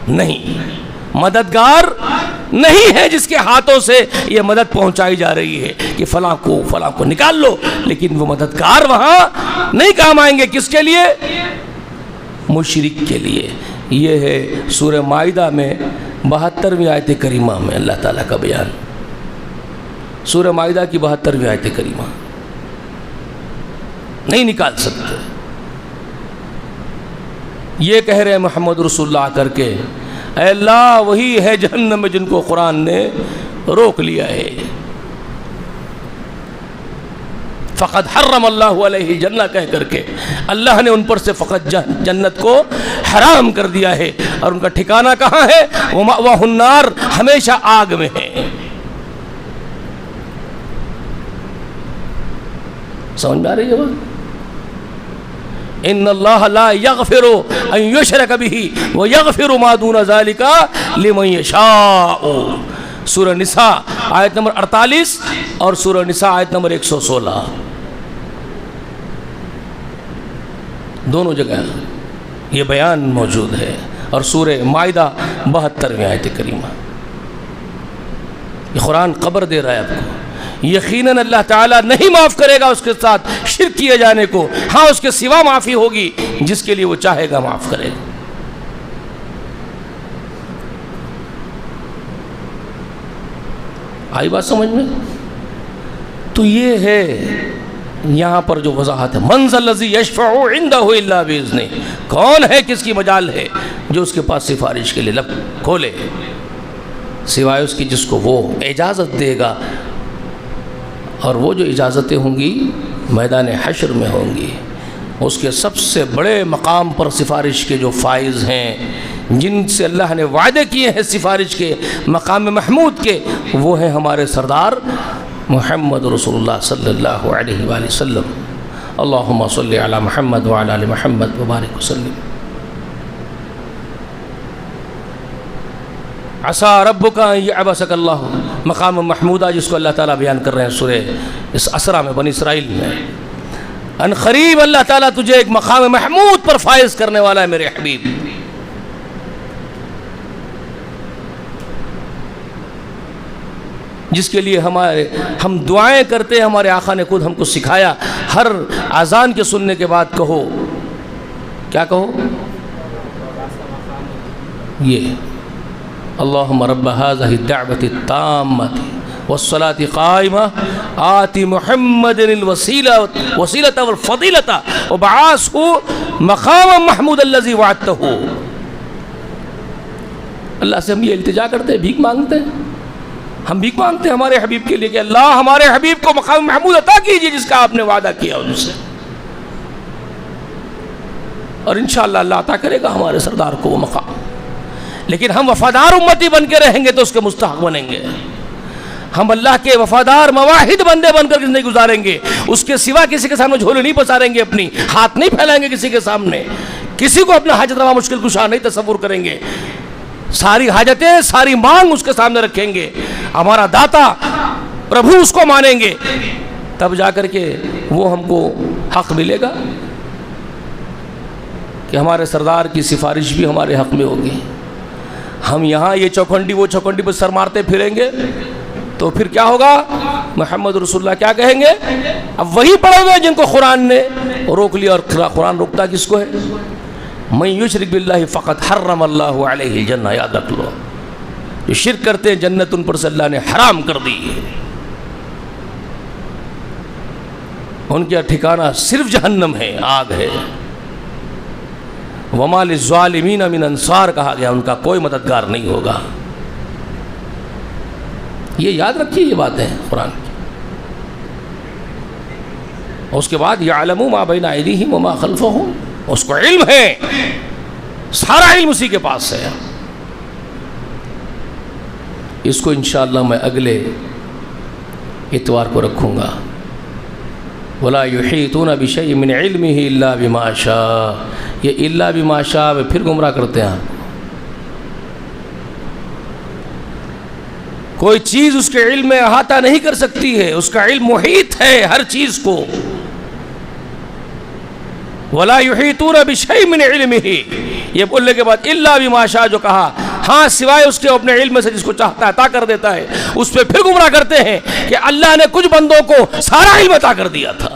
نہیں. مددگار نہیں ہے جس کے ہاتھوں سے یہ مدد پہنچائی جا رہی ہے کہ فلاں کو نکال لو، لیکن وہ مددگار وہاں نہیں کام آئیں گے. کس کے لیے؟ مشرک کے لیے. یہ ہے سورہ مائدہ میں 72ویں آیت کریمہ میں اللہ تعالیٰ کا بیان. سورہ مائدہ کی 72ویں آیت کریمہ. نہیں نکال سکتے. یہ کہہ رہے ہیں محمد رسول اللہ کر کے اے اللہ وہی ہے جہنم میں جن کو قرآن نے روک لیا ہے. فقد حرم اللہ علیہ الجنہ کہہ کر کے اللہ نے ان پر سے فقط جنت کو حرام کر دیا ہے، اور ان کا ٹھکانہ کہاں ہے؟ وَمَأْوَاهُ النَّارُ، ہمیشہ آگ میں ہے. سمجھ میں آ رہی ہے بات؟ ان اللہ لا یغفر ان یشرک بہ ویغفر ما دون ذلک لمن یشاء. سورہ نساء آیت نمبر 48 اور سورہ نساء آیت نمبر 116، دونوں جگہ یہ بیان موجود ہے. اور سورہ مائدہ 72ویں آیت کریمہ. یہ قرآن خبر دے رہا ہے آپ کو. یقیناً اللہ تعالیٰ نہیں معاف کرے گا اس کے ساتھ شرک کیے جانے کو، ہاں اس کے سوا معافی ہوگی جس کے لیے وہ چاہے گا معاف کرے گا. آئی بات سمجھ میں؟ تو یہ ہے یہاں پر جو وضاحت ہے. من ذا الذی یشفع عندہ الا باذنہ، کون ہے کس کی مجال ہے جو اس کے پاس سفارش کے لیے لب کھولے سوائے اس کی جس کو وہ اجازت دے گا. اور وہ جو اجازتیں ہوں گی میدان حشر میں ہوں گی. اس کے سب سے بڑے مقام پر سفارش کے جو فائز ہیں، جن سے اللہ نے وعدے کیے ہیں سفارش کے مقام محمود کے، وہ ہیں ہمارے سردار محمد رسول اللہ صلی اللہ علیہ وآلہ وسلم. اللہم صلی علی محمد وعلی آل محمد وبارک وسلم. عسیٰ ربک ان یعبسک اللہ، مقام محمودہ جس کو اللہ تعالیٰ بیان کر رہے ہیں سورہ اس اسرا میں، بنی اسرائیل میں. ان قریب اللہ تعالیٰ تجھے ایک مقام محمود پر فائز کرنے والا ہے میرے حبیب. جس کے لیے ہم دعائیں کرتے ہیں. ہمارے آقا نے خود ہم کو سکھایا، ہر اذان کے سننے کے بعد کہو، کیا کہو؟ یہ اللہم رب هذه الدعوة التامة والصلاة قائمة آت محمد الوسیلة والفضیلة وبعثه مقاما محمود الذی وعدته. اللہ سے ہم یہ التجا کرتے ہیں، بھیک مانگتے ہیں. ہم بھیک مانگتے ہیں ہمارے حبیب کے لیے کہ اللہ ہمارے حبیب کو مقام محمود عطا کیجیے جس کا آپ نے وعدہ کیا ان سے. اور انشاءاللہ اللہ عطا کرے گا ہمارے سردار کو وہ مقام. لیکن ہم وفادار امتی بن کے رہیں گے تو اس کے مستحق بنیں گے. ہم اللہ کے وفادار مواحد بندے بن کر زندگی گزاریں گے. اس کے سوا کسی کے سامنے جھولے نہیں پساریں گے، اپنی ہاتھ نہیں پھیلائیں گے کسی کے سامنے، کسی کو اپنا حاجت روا مشکل کشا نہیں تصور کریں گے. ساری حاجتیں، ساری مانگ اس کے سامنے رکھیں گے. ہمارا داتا پربھو اس کو مانیں گے، تب جا کر کے وہ ہم کو حق ملے گا کہ ہمارے سردار کی سفارش بھی ہمارے حق میں ہوگی. ہم یہاں یہ چوکھنڈی وہ چوکھنڈی پہ سر مارتے پھریں گے تو پھر کیا ہوگا؟ محمد رسول اللہ کیا کہیں گے؟ اب وہی پڑھے ہوئے جن کو قرآن نے روک لیا. اور قرآن روکتا کس کو ہے؟ من یشرک باللہ فقد حرم اللہ علیہ الجنہ. یاد رکھ لو، جو شرک کرتے ہیں جنت ان پر سے اللہ نے حرام کر دی ہے. ان کا ٹھکانہ صرف جہنم ہے، آگ ہے. وَمَا لِلظَّالِمِينَ مِنْ انصار کہا گیا، ان کا کوئی مددگار نہیں ہوگا. یہ یاد رکھیے، یہ باتیں قرآن کی. اس کے بعد يَعْلَمُ مَا بَيْنَ أَيْدِيهِمْ وَمَا خَلْفَهُمْ، اس کو علم ہے، سارا علم اسی کے پاس ہے. اس کو انشاءاللہ میں اگلے اتوار کو رکھوں گا. وَلَا يُحِيطُونَ بِشَيْءٍ مِّنْ عِلْمِهِ إِلَّا بِمَا شَاءَ. یہ الا بما شاء میں پھر گمراہ کرتے ہیں. کوئی چیز اس کے علم میں احاطہ نہیں کر سکتی ہے، اس کا علم محیط ہے ہر چیز کو. وَلَا يُحِيطُونَ بِشَيْءٍ مِّنْ عِلْمِهِ، یہ بولنے کے بعد الا بما شاء جو کہا، ہاں سوائے اس کے اپنے علم میں سے جس کو چاہتا ہے عطا کر دیتا ہے. اس پہ پھر گمراہ کرتے ہیں کہ اللہ نے کچھ بندوں کو سارا علم عطا کر دیا تھا.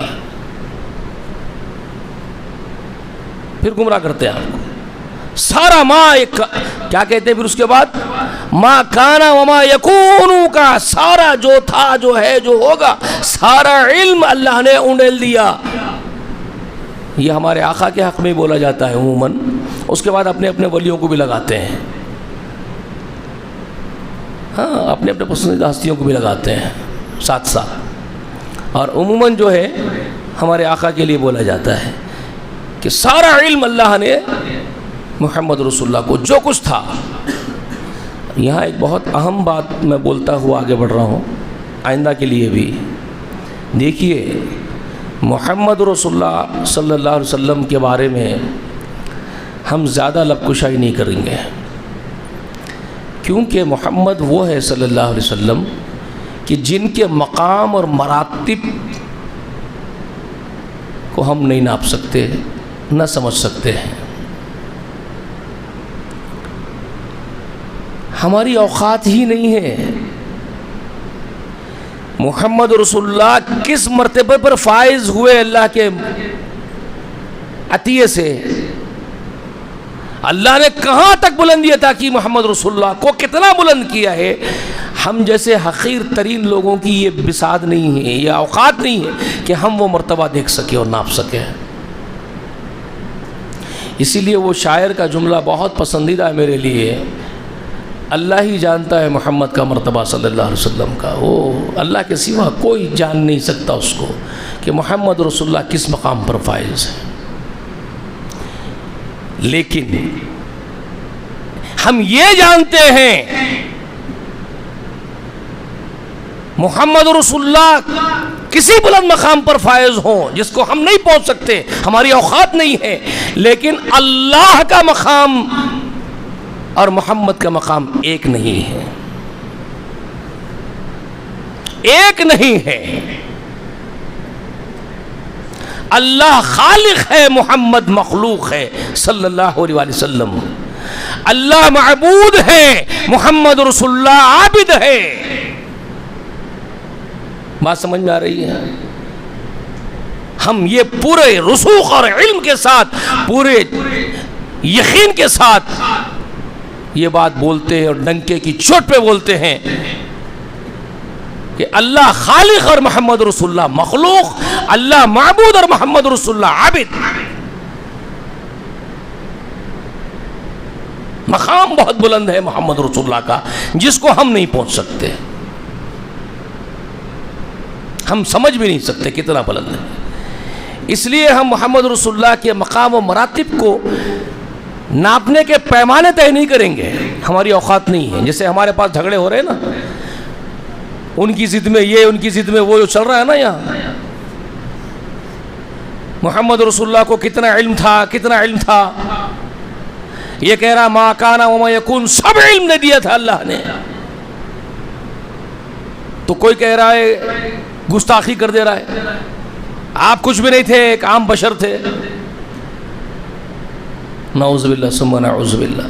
پھر گمراہ کرتے ہیں آپ کو. سارا کیا کہتے ہیں پھر اس کے بعد؟ ما کانا وما یکونو کا، سارا جو تھا، جو ہے، جو ہوگا، سارا علم اللہ نے انڈیل دیا. یہ ہمارے آقا کے حق میں بولا جاتا ہے عموماً. اس کے بعد اپنے اپنے ولیوں کو بھی لگاتے ہیں. ہاں اپنے اپنے پسندیدہ ہستیوں کو بھی لگاتے ہیں ساتھ ساتھ، اور عموماً جو ہے ہمارے آقا کے لیے بولا جاتا ہے کہ سارا علم اللہ نے محمد رسول اللہ کو جو کچھ تھا۔ یہاں ایک بہت اہم بات میں بولتا ہوا آگے بڑھ رہا ہوں آئندہ کے لیے بھی، دیکھیے محمد رسول اللہ صلی اللہ علیہ وسلم کے بارے میں ہم زیادہ لب کشائی نہیں کریں گے، کیونکہ محمد وہ ہے صلی اللہ علیہ وسلم کہ جن کے مقام اور مراتب کو ہم نہیں ناپ سکتے، نہ سمجھ سکتے ہیں۔ ہماری اوقات ہی نہیں ہے۔ محمد رسول اللہ کس مرتبے پر فائز ہوئے اللہ کے عطیے سے، اللہ نے کہاں تک بلندی عطا کی محمد رسول اللہ کو، کتنا بلند کیا ہے، ہم جیسے حقیر ترین لوگوں کی یہ بساط نہیں ہے، یہ اوقات نہیں ہے کہ ہم وہ مرتبہ دیکھ سکیں اور ناپ سکیں۔ اسی لیے وہ شاعر کا جملہ بہت پسندیدہ ہے میرے لیے، اللہ ہی جانتا ہے محمد کا مرتبہ صلی اللہ علیہ وسلم کا، وہ اللہ کے سوا کوئی جان نہیں سکتا اس کو کہ محمد رسول اللہ کس مقام پر فائز ہے۔ لیکن ہم یہ جانتے ہیں محمد رسول اللہ کسی بلند مقام پر فائز ہوں جس کو ہم نہیں پہنچ سکتے، ہماری اوقات نہیں ہے، لیکن اللہ کا مقام اور محمد کا مقام ایک نہیں ہے، ایک نہیں ہے۔ اللہ خالق ہے، محمد مخلوق ہے صلی اللہ علیہ وسلم، اللہ معبود ہے، محمد رسول اللہ عابد ہے۔ بات سمجھ میں آ رہی ہے؟ ہم یہ پورے رسوخ اور علم کے ساتھ، پورے یقین کے ساتھ یہ بات بولتے ہیں اور ڈنکے کی چوٹ پہ بولتے ہیں کہ اللہ خالق اور محمد رسول اللہ مخلوق، اللہ معبود اور محمد رسول اللہ عابد۔ مقام بہت بلند ہے محمد رسول اللہ کا، جس کو ہم نہیں پہنچ سکتے، ہم سمجھ بھی نہیں سکتے کتنا بلند ہے۔ اس لیے ہم محمد رسول اللہ کے مقام و مراتب کو ناپنے کے پیمانے طے نہیں کریں گے، ہماری اوقات نہیں ہے۔ جیسے ہمارے پاس جھگڑے ہو رہے ہیں نا، ان کی ضد میں یہ، ان کی ضد میں وہ، جو چل رہا ہے نا یہاں، محمد رسول اللہ کو کتنا علم تھا، کتنا علم تھا، یہ کہہ رہا ما کان وما یکون، سب علم نے دیا تھا اللہ نے، تو کوئی کہہ رہا ہے گستاخی کر دے رہا ہے، آپ کچھ بھی نہیں تھے، ایک عام بشر تھے۔ نعوذ باللہ ثم نعوذ باللہ۔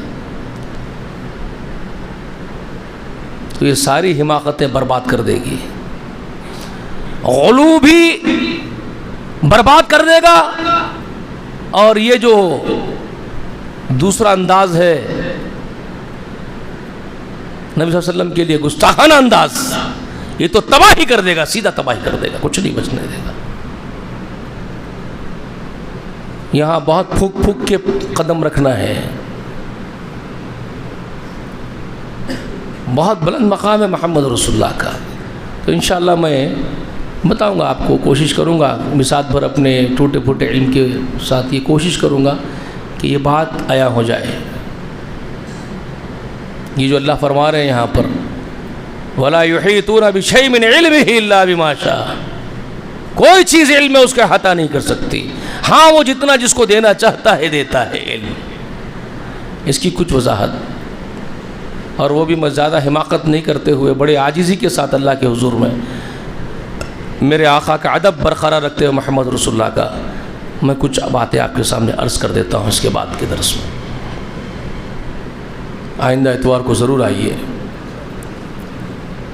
تو یہ ساری حماقتیں برباد کر دے گی، غلو بھی برباد کر دے گا، اور یہ جو دوسرا انداز ہے نبی صلی اللہ علیہ وسلم کے لیے گستاخانہ انداز، یہ تو تباہی کر دے گا، سیدھا تباہی کر دے گا، کچھ نہیں بچنے دے گا۔ یہاں بہت پھک پھک کے قدم رکھنا ہے، بہت بلند مقام ہے محمد رسول اللہ کا۔ تو انشاءاللہ میں بتاؤں گا آپ کو، کوشش کروں گا بساط بھر اپنے ٹوٹے پھوٹے علم کے ساتھ یہ کوشش کروں گا کہ یہ بات عیاں ہو جائے۔ یہ جو اللہ فرما رہے ہیں یہاں پر وَلَا يُحِيطُونَ بِشَيْءٍ مِّنْ عِلْمِهِ إِلَّا بِمَا شَاءَ، کوئی چیز علم میں اس کا احاطہ نہیں کر سکتی، ہاں وہ جتنا جس کو دینا چاہتا ہے دیتا ہے علم۔ اس کی کچھ وضاحت، اور وہ بھی میں زیادہ حماقت نہیں کرتے ہوئے بڑے عاجزی کے ساتھ اللہ کے حضور میں میرے آقا کا ادب برقرار رکھتے ہوئے محمد رسول اللہ کا میں کچھ باتیں آپ کے سامنے عرض کر دیتا ہوں۔ اس کے بعد کے درس میں آئندہ اتوار کو ضرور آئیے،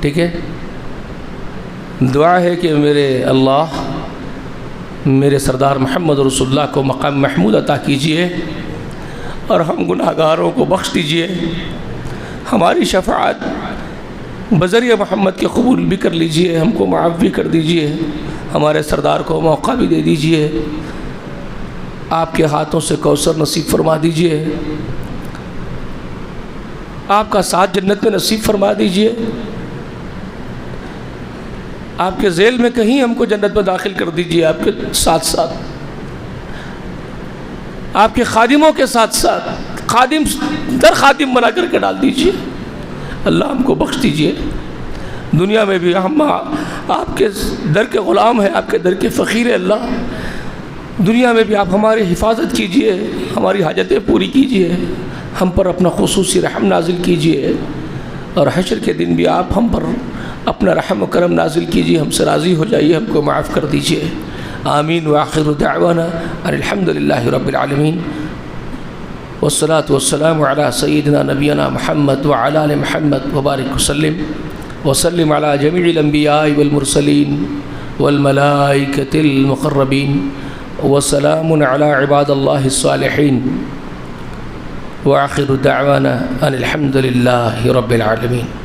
ٹھیک ہے؟ دعا ہے کہ میرے اللہ میرے سردار محمد رسول اللہ کو مقام محمود عطا کیجئے، اور ہم گناہ گاروں کو بخش دیجئے، ہماری شفاعت بذریعہ محمد کے قبول بھی کر لیجئے، ہم کو معاف بھی کر دیجئے، ہمارے سردار کو موقع بھی دے دیجئے، آپ کے ہاتھوں سے کوثر نصیب فرما دیجئے۔ آپ کا ساتھ جنت میں نصیب فرما دیجئے، آپ کے ذیل میں کہیں ہم کو جنت میں داخل کر دیجئے، آپ کے ساتھ ساتھ، آپ کے خادموں کے ساتھ ساتھ، خادم در خادم بنا کر کے ڈال دیجئے۔ اللہ ہم کو بخش دیجئے، دنیا میں بھی ہم آپ کے در کے غلام ہیں، آپ کے در کے فقیر ہیں اللہ، دنیا میں بھی آپ ہماری حفاظت کیجئے، ہماری حاجتیں پوری کیجئے، ہم پر اپنا خصوصی رحم نازل کیجئے، اور حشر کے دن بھی آپ ہم پر اپنا رحم و کرم نازل کیجئے، ہم سے راضی ہو جائیے، ہم کو معاف کر دیجئے۔ آمین وآخر دعوانا ان الحمدللہ رب العالمین، والصلاة والسلام على سیدنا نبینا محمد وعلى آل محمد وبارک وسلم على جميع الانبیاء والمرسلین والملائکۃ المقربین، وسلام على عباد اللہ الصالحین، وآخر دعوانا ان الحمدللہ رب العالمین۔